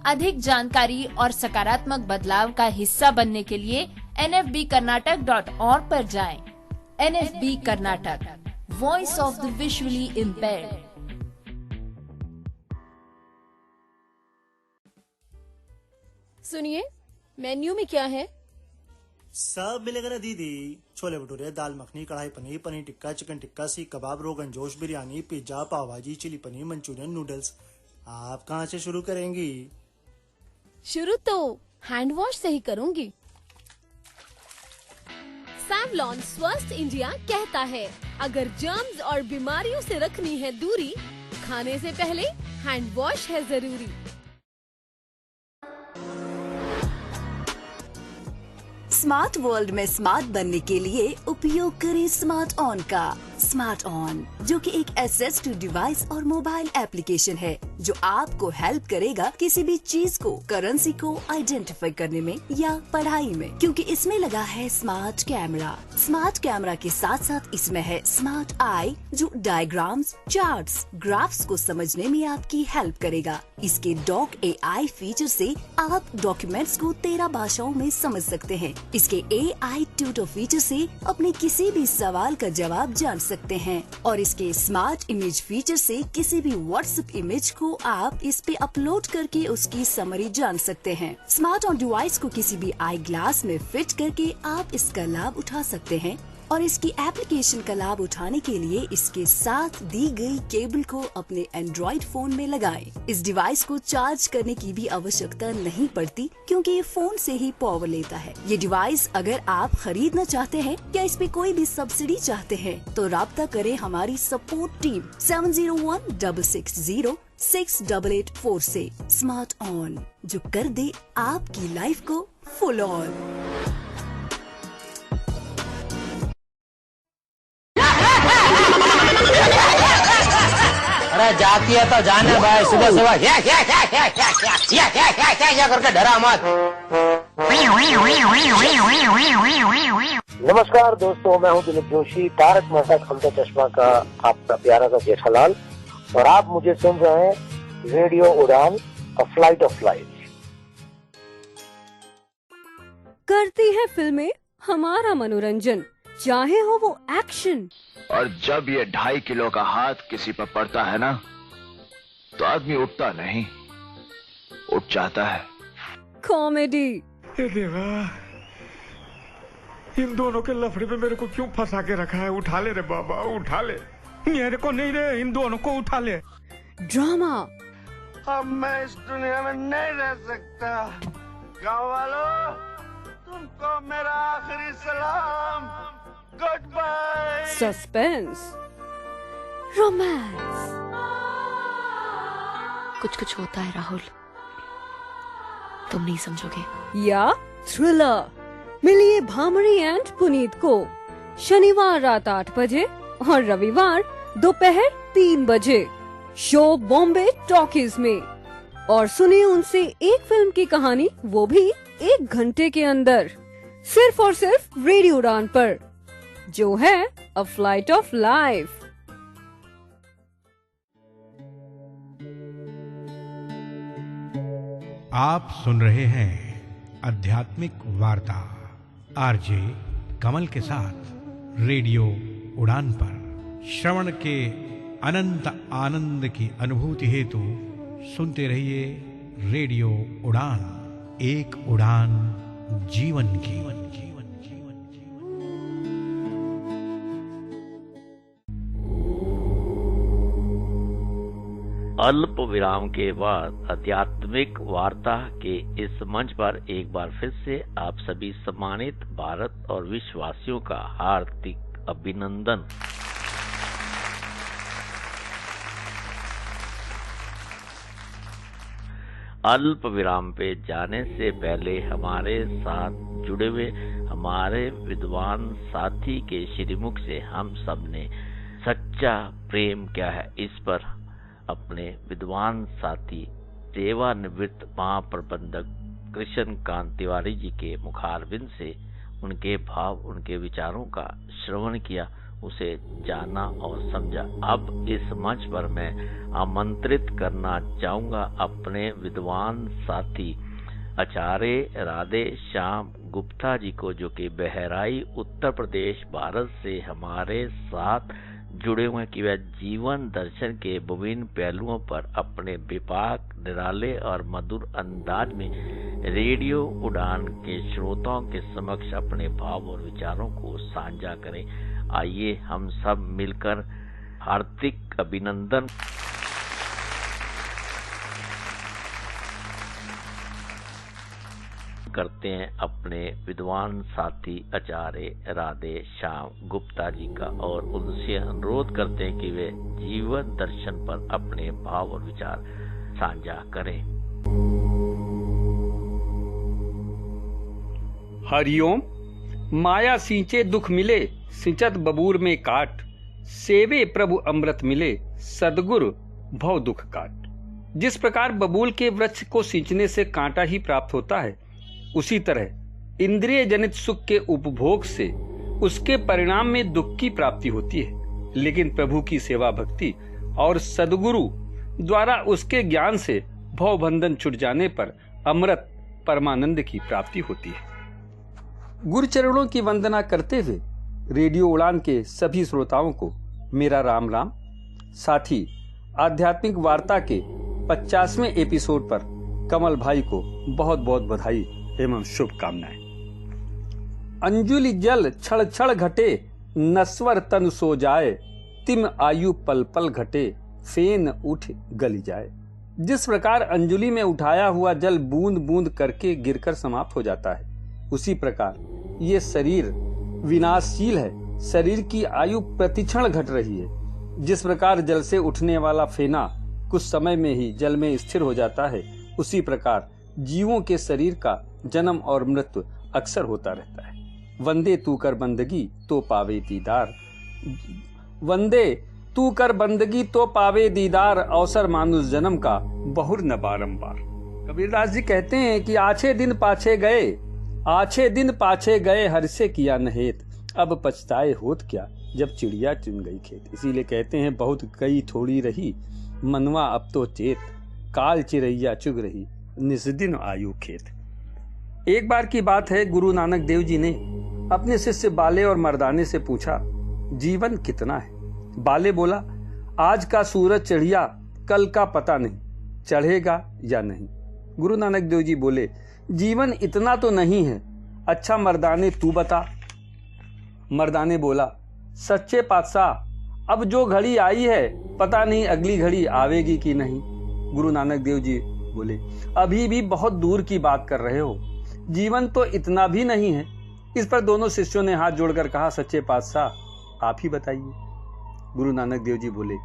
अधिक जानकारी और सकारात्मक बदलाव का हिस्सा बनने के लिए nfbkarnatak.org पर जाएं। NFB Karnataka, voice of the visually impaired. सुनिए, मेन्यू में क्या है? सब मिलेगा ना दीदी। छोले भटूरे, दाल मखनी, कढ़ाई पनीर, पनीर टिक्का, चिकन टिक्का, सीख कबाब, रोगन जोश, बिरयानी, पिज्जा, पाव भाजी, चिली पनीर, मंचूरियन, नूडल्स। आप कहाँ से शुरू करेंगी? शुरू तो हैंड वॉश से ही करूंगी। सैवलॉन स्वस्थ इंडिया कहता है, अगर जर्म्स और बीमारियों से रखनी है दूरी, खाने से पहले हैंड वॉश है जरूरी। स्मार्ट वर्ल्ड में स्मार्ट बनने के लिए उपयोग करें स्मार्ट ऑन का। स्मार्ट ऑन जो कि एक एसएस2 डिवाइस और मोबाइल एप्लीकेशन है जो आपको हेल्प करेगा किसी भी चीज को, करेंसी को आइडेंटिफाई करने में या पढ़ाई में, क्योंकि इसमें लगा है स्मार्ट कैमरा। स्मार्ट कैमरा के साथ साथ इसमें है स्मार्ट आई जो डायग्राम्स, चार्ट्स, ग्राफ्स को समझने में आपकी हेल्प करेगा। इसके डॉक AI फीचर से आप डॉक्यूमेंट्स को 13 भाषाओं में समझ सकते हैं। इसके AI ट्यूटर फीचर से अपने किसी भी सवाल का जवाब जान सकते हैं और इसके स्मार्ट इमेज फीचर से किसी भी व्हाट्सएप इमेज को आप इस पे अपलोड करके उसकी समरी जान सकते हैं। स्मार्ट ऑन डिवाइस को किसी भी आई ग्लास में फिट करके आप इसका लाभ उठा सकते हैं और इसकी एप्लीकेशन का लाभ उठाने के लिए इसके साथ दी गई केबल को अपने एंड्रॉइड फोन में लगाएं। इस डिवाइस को चार्ज करने की भी आवश्यकता नहीं पड़ती क्योंकि ये फोन से ही पावर लेता है। ये डिवाइस अगर आप खरीदना चाहते हैं या इस पे कोई भी सब्सिडी चाहते हैं तो राब्ता करें हमारी सपोर्ट टीम 7016606884 से। स्मार्ट ऑन जो कर दे आपकी लाइफ को फुल ऑन। अरे जाती है तो जाने भाई, सुबह सुबह क्या करके डरा मत। नमस्कार दोस्तों, मैं हूं दिलीप जोशी, तारक मेहता का उल्टा चश्मा का आपका प्यारा सा जेठालाल, और आप मुझे सुन रहे हैं रेडियो उड़ान, अ फ्लाइट ऑफ लाइफ। करती है फिल्में हमारा मनोरंजन, चाहे हो वो एक्शन। और जब ये 2.5 किलो का हाथ किसी पर पड़ता है ना, तो आदमी उठता नहीं, उठ जाता है। कॉमेडी। देवा, इन दोनों के लफड़े पे मेरे को क्यों फंसा के रखा है? उठा ले रे बाबा, उठा ले। मेरे को नहीं रे, इन दोनों को उठा ले। ड्रामा। अब मैं इस दुनिया में नहीं रह सकता। गाँव वालों, तुमको मेरा आखिरी सलाम, गुड बाय। सस्पेंस। रोमांस। कुछ कुछ होता है राहुल, तुम नहीं समझोगे। या थ्रिलर। मिलिए भामरी एंड पुनीत को शनिवार रात 8 बजे और रविवार दोपहर 3 बजे शो बॉम्बे टॉकीज में, और सुनिए उनसे एक फिल्म की कहानी, वो भी 1 घंटे के अंदर, सिर्फ और सिर्फ रेडियो उड़ान पर, जो है अ फ्लाइट ऑफ लाइफ। आप सुन रहे हैं आध्यात्मिक वार्ता आरजे कमल के साथ रेडियो उड़ान पर। श्रवण के अनंत आनंद की अनुभूति हेतु सुनते रहिए रेडियो उड़ान, एक उड़ान जीवन की। अल्प विराम के बाद आध्यात्मिक वार्ता के इस मंच पर एक बार फिर से आप सभी सम्मानित भारत और विश्ववासियों का हार्दिक अभिनंदन। अल्प विराम पे जाने से पहले हमारे साथ जुड़े हुए हमारे विद्वान साथी के श्रीमुख से हम सब ने सच्चा प्रेम क्या है इस पर अपने विद्वान साथी सेवानिवृत्त महाप्रबंधक कृष्णकांत तिवारी जी के मुखारबिंद से उनके भाव, उनके विचारों का श्रवण किया, उसे जाना और समझा। अब इस मंच पर मैं आमंत्रित करना चाहूंगा अपने विद्वान साथी आचार्य राधे श्याम गुप्ता जी को, जो कि बहराई उत्तर प्रदेश भारत से हमारे साथ जुड़े हुए हैं कि वह जीवन दर्शन के विभिन्न पहलुओं पर अपने विपाक, निराले और मधुर अंदाज में रेडियो उड़ान के श्रोताओं के समक्ष अपने भाव और विचारों को साझा करें। आइए हम सब मिलकर हार्दिक अभिनंदन करते हैं अपने विद्वान साथी आचार्य राधे श्याम गुप्ता जी का, और उनसे अनुरोध करते हैं कि वे जीवन दर्शन पर अपने भाव और विचार साझा करें। हरिओम। माया सींचे दुख मिले, सिंचत बबूर में काट, सेवे प्रभु अमृत मिले, सदगुरु भव दुख काट। जिस प्रकार बबूल के वृक्ष को सींचने से कांटा ही प्राप्त होता है, उसी तरह इंद्रिय जनित सुख के उपभोग से उसके परिणाम में दुख की प्राप्ति होती है, लेकिन प्रभु की सेवा भक्ति और सदगुरु द्वारा उसके ज्ञान से भव बंधन छूट जाने पर अमृत परमानंद की प्राप्ति होती है। गुरु चरणों की वंदना करते हुए रेडियो उड़ान के सभी श्रोताओं को मेरा राम राम। साथ ही आध्यात्मिक वार्ता के 50वें एपिसोड पर कमल भाई को बहुत बहुत बधाई एवं शुभकामनाएं। अंजुलि जल छड़ छड़ घटे, नस्वर तन सो जाए, तिम आयु पल पल घटे, फेन उठ गली जाए। जिस प्रकार अंजुलि में उठाया हुआ जल बूंद बूंद करके गिरकर समाप्त हो जाता है, उसी प्रकार ये शरीर विनाशशील है। शरीर की आयु प्रतिक्षण घट रही है। जिस प्रकार जल से उठने वाला फेना कुछ समय में ही जल में स्थिर हो जाता है, उसी प्रकार जीवों के शरीर का जन्म और मृत्यु अक्सर होता रहता है। वंदे तू कर बंदगी तो पावे दीदार, वंदे तू कर बंदगी तो पावे दीदार, अवसर मानुष जन्म का बहुर न बारंबार। कबीरदास जी कहते हैं कि आछे दिन पाछे गए, आछे दिन पाछे गए, हर से किया नहेत, अब पछताए होत क्या जब चिड़िया चुन गई खेत। इसीलिए कहते हैं बहुत गई थोड़ी रही, मनवा अब तो चेत, काल चिड़ैया चुग रही, निस्दिन आयु खेत। एक बार की बात है, गुरु नानक देव जी ने अपने शिष्य बाले और मर्दाने से पूछा, जीवन कितना है? बाले बोला, आज का सूरज चढ़िया, कल का पता नहीं, चढ़ेगा या नहीं। गुरु नानक देव जी बोले, जीवन इतना तो नहीं है। अच्छा मर्दाने तू बता। मर्दाने बोला, सच्चे पातशाह, अब जो घड़ी आई है पता नहीं अगली घड़ी आवेगी कि नहीं। गुरु नानक देव जी बोले, अभी भी बहुत दूर की बात कर रहे हो, जीवन तो इतना भी नहीं है। इस पर दोनों शिष्यों ने हाथ जोड़कर कहा, सच्चे पातशाह आप ही बताइए। गुरु नानक देव जी बोले,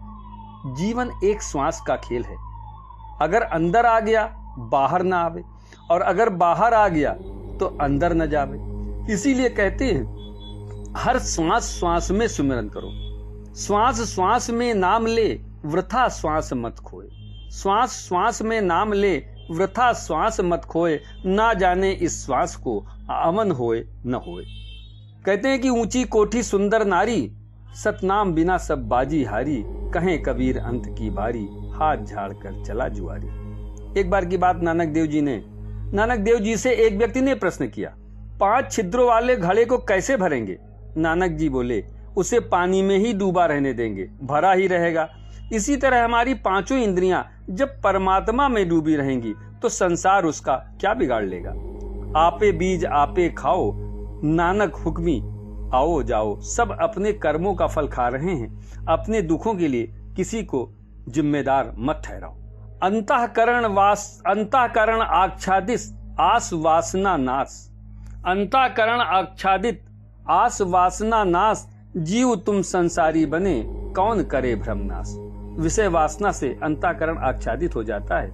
जीवन एक श्वास का खेल है। अगर अंदर आ गया बाहर ना आवे, और अगर बाहर आ गया तो अंदर न जावे। इसीलिए कहते हैं हर श्वास श्वास में सुमिरन करो, श्वास श्वास में नाम ले, वृथा श्वास मत खोए। श्वास श्वास में नाम ले, वृथा श्वास मत खोए, ना जाने इस श्वास को अमन होए न होए। कहते हैं कि ऊंची कोठी सुंदर नारी, सतनाम बिना सब बाजी हारी, कहें कबीर अंत की बारी, हाथ झाड़ कर चला जुआरी। एक बार की बात, नानक देव जी से एक व्यक्ति ने प्रश्न किया, 5 छिद्रों वाले घड़े को कैसे भरेंगे? नानक जी बोले, उसे पानी में ही डूबा रहने देंगे, भरा ही रहेगा। इसी तरह हमारी 5 इंद्रियां जब परमात्मा में डूबी रहेंगी तो संसार उसका क्या बिगाड़ लेगा। आपे बीज आपे खाओ, नानक हुक्मी आओ जाओ। सब अपने कर्मों का फल खा रहे हैं, अपने दुखों के लिए किसी को जिम्मेदार मत ठहराओ। अंतःकरण आच्छादित आस वासना नाश, अंतःकरण आच्छादित आस वासना नाश, जीव तुम संसारी बने कौन करे भ्रम नाश। विषय वासना से अंतःकरण आच्छादित हो जाता है,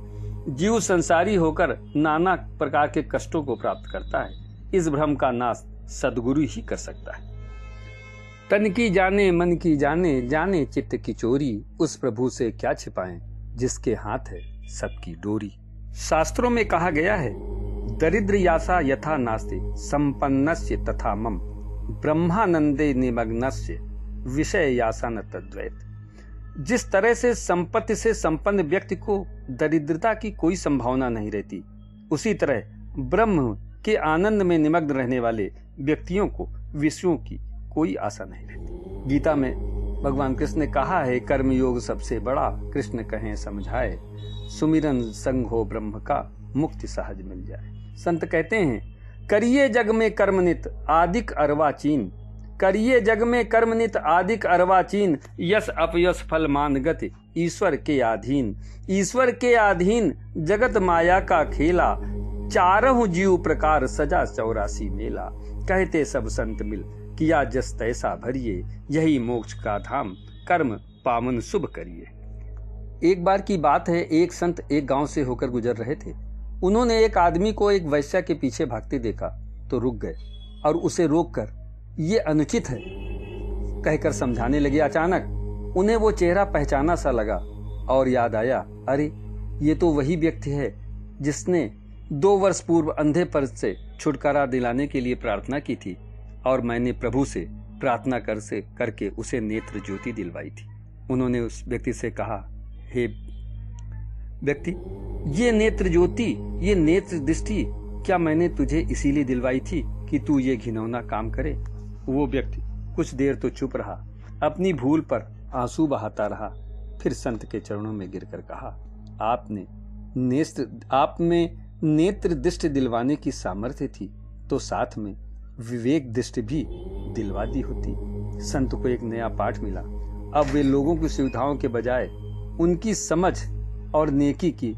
जीव संसारी होकर नाना प्रकार के कष्टों को प्राप्त करता है। इस भ्रम का नाश सदगुरु ही कर सकता है। तन की जाने मन की जाने, जाने चित्त की चोरी, उस प्रभु से क्या छिपाएं जिसके हाथ है सबकी डोरी। शास्त्रों में कहा गया है, दरिद्र यासा यथा नास्ति, संपन्नस्य तथा मम, ब्रह्मानंदे निमग्नस्य, विषय यासा न तद्वैत। जिस तरह से संपत्ति से संपन्न व्यक्ति को दरिद्रता की कोई संभावना नहीं रहती, उसी तरह ब्रह्म के आनंद में निमग्न रहने वाले व्यक्तियों को विषयों की कोई आशा नहीं रहती। गीता में भगवान कृष्ण ने कहा है कर्म योग सबसे बड़ा, कृष्ण कहें समझाए, सुमिरन संग हो ब्रह्म का, मुक्ति सहज मिल जाए। संत कहते हैं करिए जग में कर्म नित आदिक अर्वाचीन, करिए जग में कर्म नित आदिक अर्वाचीन, यश अपयश फल मान गति ईश्वर के अधीन, ईश्वर के अधीन जगत माया का खेला, चारहु जीव प्रकार सजा 84 मेला, कहते सब संत मिल किया जस तैसा भरिए, यही मोक्ष का धाम कर्म पावन शुभ करिए। एक बार की बात है, एक संत एक गांव से होकर गुजर रहे थे। उन्होंने एक आदमी को एक वैश्या के पीछे भागते देखा तो रुक गए और उसे रोककर ये अनुचित है कहकर समझाने लगे। अचानक उन्हें वो चेहरा पहचाना सा लगा और याद आया, अरे ये तो वही व्यक्ति है जिसने 2 वर्ष पूर्व अंधेपन से छुटकारा दिलाने के लिए प्रार्थना की थी और मैंने प्रभु से प्रार्थना करके उसे नेत्र ज्योति दिलवाई थी। उन्होंने उस व्यक्ति से कहा, हे व्यक्ति, ये नेत्र ज्योति, ये नेत्र दृष्टि क्या मैंने तुझे इसीलिए दिलवाई थी कि तू ये घिनौना काम करे? वो व्यक्ति कुछ देर तो चुप रहा, अपनी भूल पर आंसू बहाता रहा, फिर संत के चरणों में गिरकर कहा, आप में नेत्र दृष्टि दिलवाने की सामर्थ्य थी तो साथ में विवेक दृष्टि भी दिलवा दी होती। संत को एक नया पाठ मिला। अब वे लोगों की सुविधाओं के बजाय उनकी समझ और नेकी की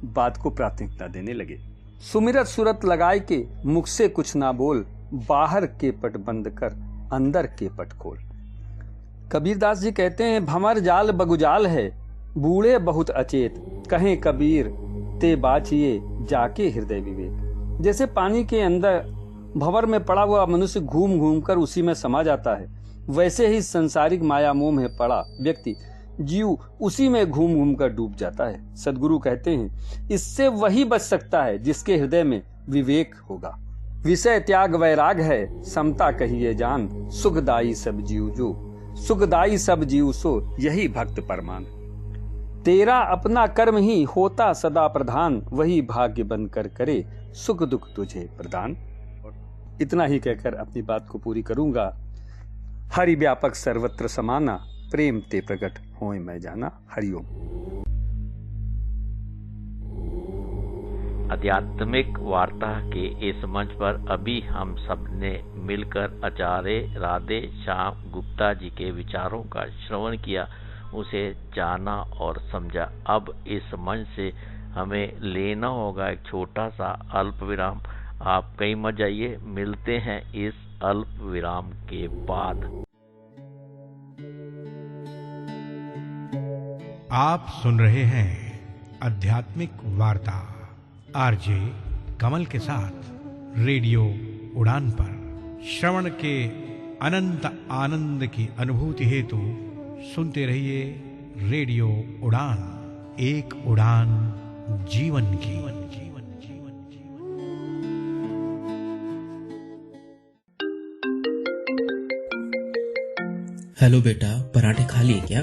बात को प्राथमिकता देने लगे। सुमिरत सूरत लगाए के मुख से कुछ ना बोल, बाहर के पट बंद कर अंदर के पट खोल। कबीरदास जी कहते हैं, भंवर जाल बगुजाल है, बूढ़े बहुत अचेत, कहें कबीर ते बाचिए जाके हृदय विवेक। जैसे पानी के अंदर भंवर में पड़ा हुआ मनुष्य घूम घूम कर उसी में समा जाता है, वैसे ही संसारिक माया मोह में पड़ा व्यक्ति जीव उसी में घूम घूम कर डूब जाता है। सदगुरु कहते हैं, इससे वही बच सकता है जिसके हृदय में विवेक होगा। विषय त्याग वैराग है, समता कहिए जान, सुखदाई सब जीव जो, सुखदाई सब जीव सो, यही भक्त परमान। तेरा अपना कर्म ही होता सदा प्रधान, वही भाग्य बनकर करे सुख दुख तुझे प्रदान। इतना ही कहकर अपनी बात को पूरी करूंगा। हरि व्यापक सर्वत्र समाना, प्रेम ते प्रकट होए मैं जाना। हरिओम। आध्यात्मिक वार्ता के इस मंच पर अभी हम सब ने मिलकर आचार्य राधे श्याम गुप्ता जी के विचारों का श्रवण किया, उसे जाना और समझा। अब इस मंच से हमें लेना होगा एक छोटा सा अल्प विराम। आप कहीं मत जाइए, मिलते हैं इस अल्प विराम के बाद। आप सुन रहे हैं आध्यात्मिक वार्ता आरजे कमल के साथ रेडियो उड़ान पर। श्रवण के अनंत आनंद की अनुभूति हेतु सुनते रहिए रेडियो उड़ान, एक उड़ान जीवन की। हेलो बेटा, पराठे खा लिए क्या?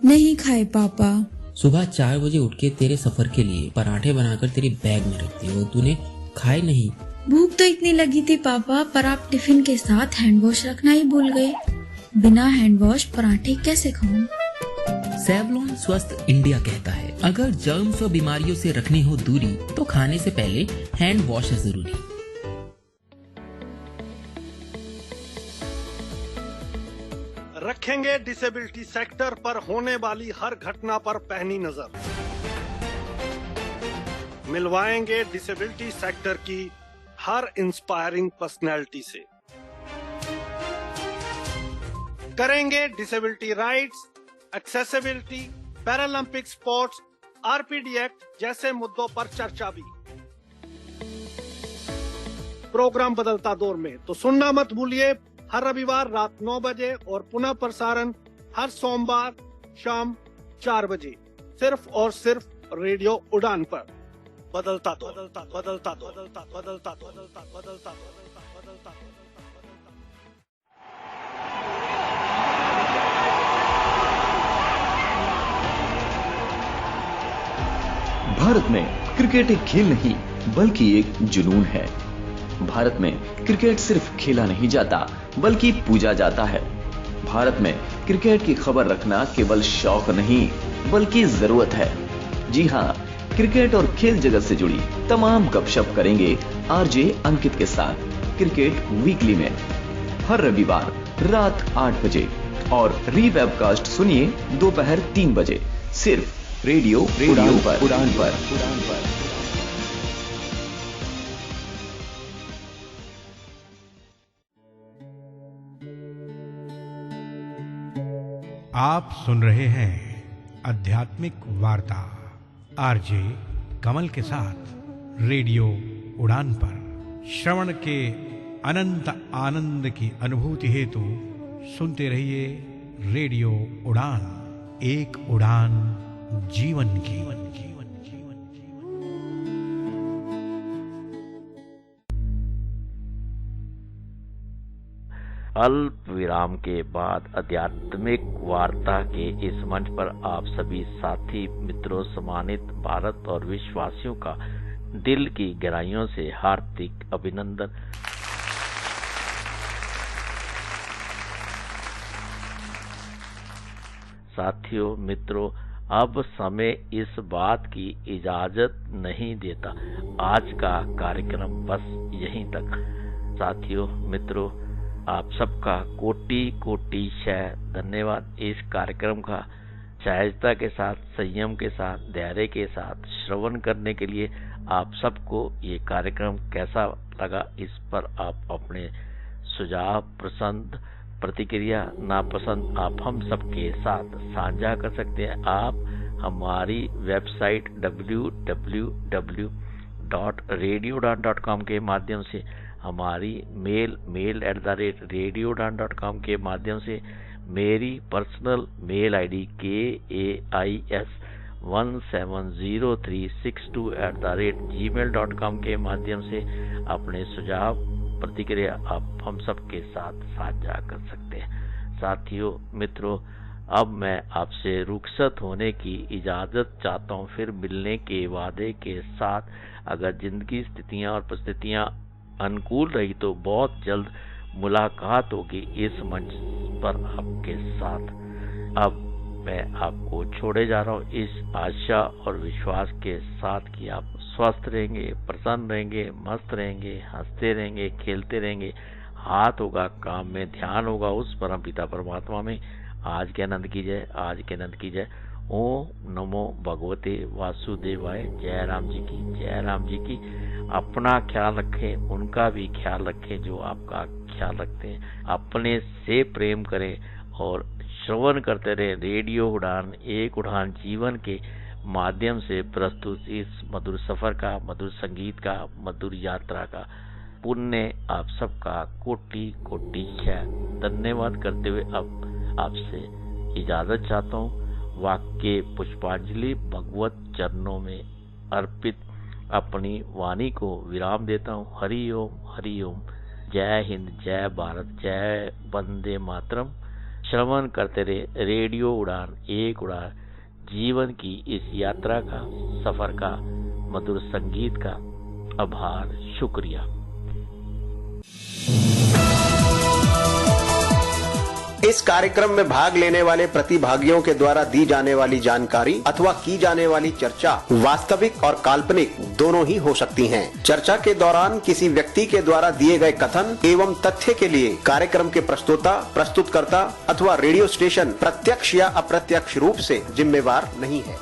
नहीं खाए पापा। सुबह 4 बजे उठ के तेरे सफर के लिए पराठे बनाकर तेरी बैग में रखती हो, तूने खाए नहीं। भूख तो इतनी लगी थी पापा, पर आप टिफिन के साथ हैंड वॉश रखना ही भूल गए। बिना हैंड वॉश पराठे कैसे खाऊं? सेवलॉन स्वस्थ इंडिया कहता है, अगर जर्म्स और बीमारियों से रखनी हो दूरी तो खाने से पहले हैंड वॉश है जरूरी। रखेंगे डिसेबिलिटी सेक्टर पर होने वाली हर घटना पर पैनी नजर। मिलवाएंगे डिसेबिलिटी सेक्टर की हर इंस्पायरिंग पर्सनैलिटी से। करेंगे disability rights, accessibility, Paralympic sports, RPD act जैसे मुद्दों पर चर्चा भी। प्रोग्राम बदलता दौर में, तो सुनना मत भूलिए हर रविवार रात 9 बजे और पुनः प्रसारण हर सोमवार शाम 4 बजे, सिर्फ और सिर्फ रेडियो उड़ान पर। बदलता दौर, बदलता बदलता बदलता बदलता बदलता बदलता बदलता। भारत में क्रिकेट एक खेल नहीं बल्कि एक जुनून है। भारत में क्रिकेट सिर्फ खेला नहीं जाता बल्कि पूजा जाता है। भारत में क्रिकेट की खबर रखना केवल शौक नहीं बल्कि जरूरत है। जी हाँ, क्रिकेट और खेल जगत से जुड़ी तमाम गपशप करेंगे आरजे अंकित के साथ क्रिकेट वीकली में हर रविवार रात 8 बजे और रीवेबकास्ट सुनिए दोपहर 3 बजे सिर्फ रेडियो उड़ान पर। आप सुन रहे हैं आध्यात्मिक वार्ता आरजे कमल के साथ रेडियो उड़ान पर। श्रवण के अनंत आनंद की अनुभूति हेतु सुनते रहिए रेडियो उड़ान, एक उड़ान जीवन की। अल्प विराम के बाद आध्यात्मिक वार्ता के इस मंच पर आप सभी साथी मित्रों, सम्मानित भारत और विश्ववासियों का दिल की गहराइयों से हार्दिक अभिनंदन। साथियों मित्रों, अब समय इस बात की इजाजत नहीं देता। आज का कार्यक्रम बस यहीं तक। साथियों मित्रों, आप सबका कोटि कोटि शय धन्यवाद। इस कार्यक्रम का सहजता के साथ, संयम के साथ, धैर्य के साथ श्रवण करने के लिए आप सबको ये कार्यक्रम कैसा लगा, इस पर आप अपने सुझाव, पसंद, प्रतिक्रिया, नापसंद आप हम सबके साथ साझा कर सकते हैं। आप हमारी वेबसाइट www.radioudan.com के माध्यम से, हमारी mail@radioudan.com के माध्यम से, मेरी पर्सनल मेल आईडी KAIS170362@gmail.com के माध्यम से अपने सुझाव, प्रतिक्रिया आप हम सबके साथ साझा कर सकते हैं। साथियों मित्रों, अब मैं आपसे रुखसत होने की इजाजत चाहता हूँ, फिर मिलने के वादे के साथ। अगर जिंदगी स्थितियाँ और परिस्थितियाँ अनुकूल रही तो बहुत जल्द मुलाकात होगी इस मंच पर आपके साथ। अब मैं आपको छोड़े जा रहा हूँ इस आशा और विश्वास के साथ कि आप स्वस्थ रहेंगे, प्रसन्न रहेंगे, मस्त रहेंगे, हंसते रहेंगे, खेलते रहेंगे। हाथ होगा काम में, ध्यान होगा उस परम पिता परमात्मा में। आज के आनंद की जय, आज के आनंद की जय। ओम नमो भगवते वासुदेवाय। जय राम जी की, जय राम जी की। अपना ख्याल रखें, उनका भी ख्याल रखें जो आपका ख्याल रखते हैं। अपने से प्रेम करें और श्रवण करते रहे रेडियो उड़ान, एक उड़ान जीवन के माध्यम से प्रस्तुत इस मधुर सफर का, मधुर संगीत का, मधुर यात्रा का पुण्य आप सबका कोटि कोटि धन्यवाद करते हुए अब आपसे इजाजत चाहता हूँ। वाक्य पुष्पांजलि भगवत चरणों में अर्पित अपनी वाणी को विराम देता हूँ। हरि ओम, हरि ओम। जय हिंद, जय भारत, जय वंदे मातरम। श्रवण करते रहे रेडियो उड़ान, एक उड़ान जीवन की इस यात्रा का, सफर का, मधुर संगीत का। आभार, शुक्रिया। इस कार्यक्रम में भाग लेने वाले प्रतिभागियों के द्वारा दी जाने वाली जानकारी अथवा की जाने वाली चर्चा वास्तविक और काल्पनिक दोनों ही हो सकती हैं। चर्चा के दौरान किसी व्यक्ति के द्वारा दिए गए कथन एवं तथ्य के लिए कार्यक्रम के प्रस्तोता, प्रस्तुतकर्ता अथवा रेडियो स्टेशन प्रत्यक्ष या अप्रत्यक्ष रूप से जिम्मेवार नहीं है।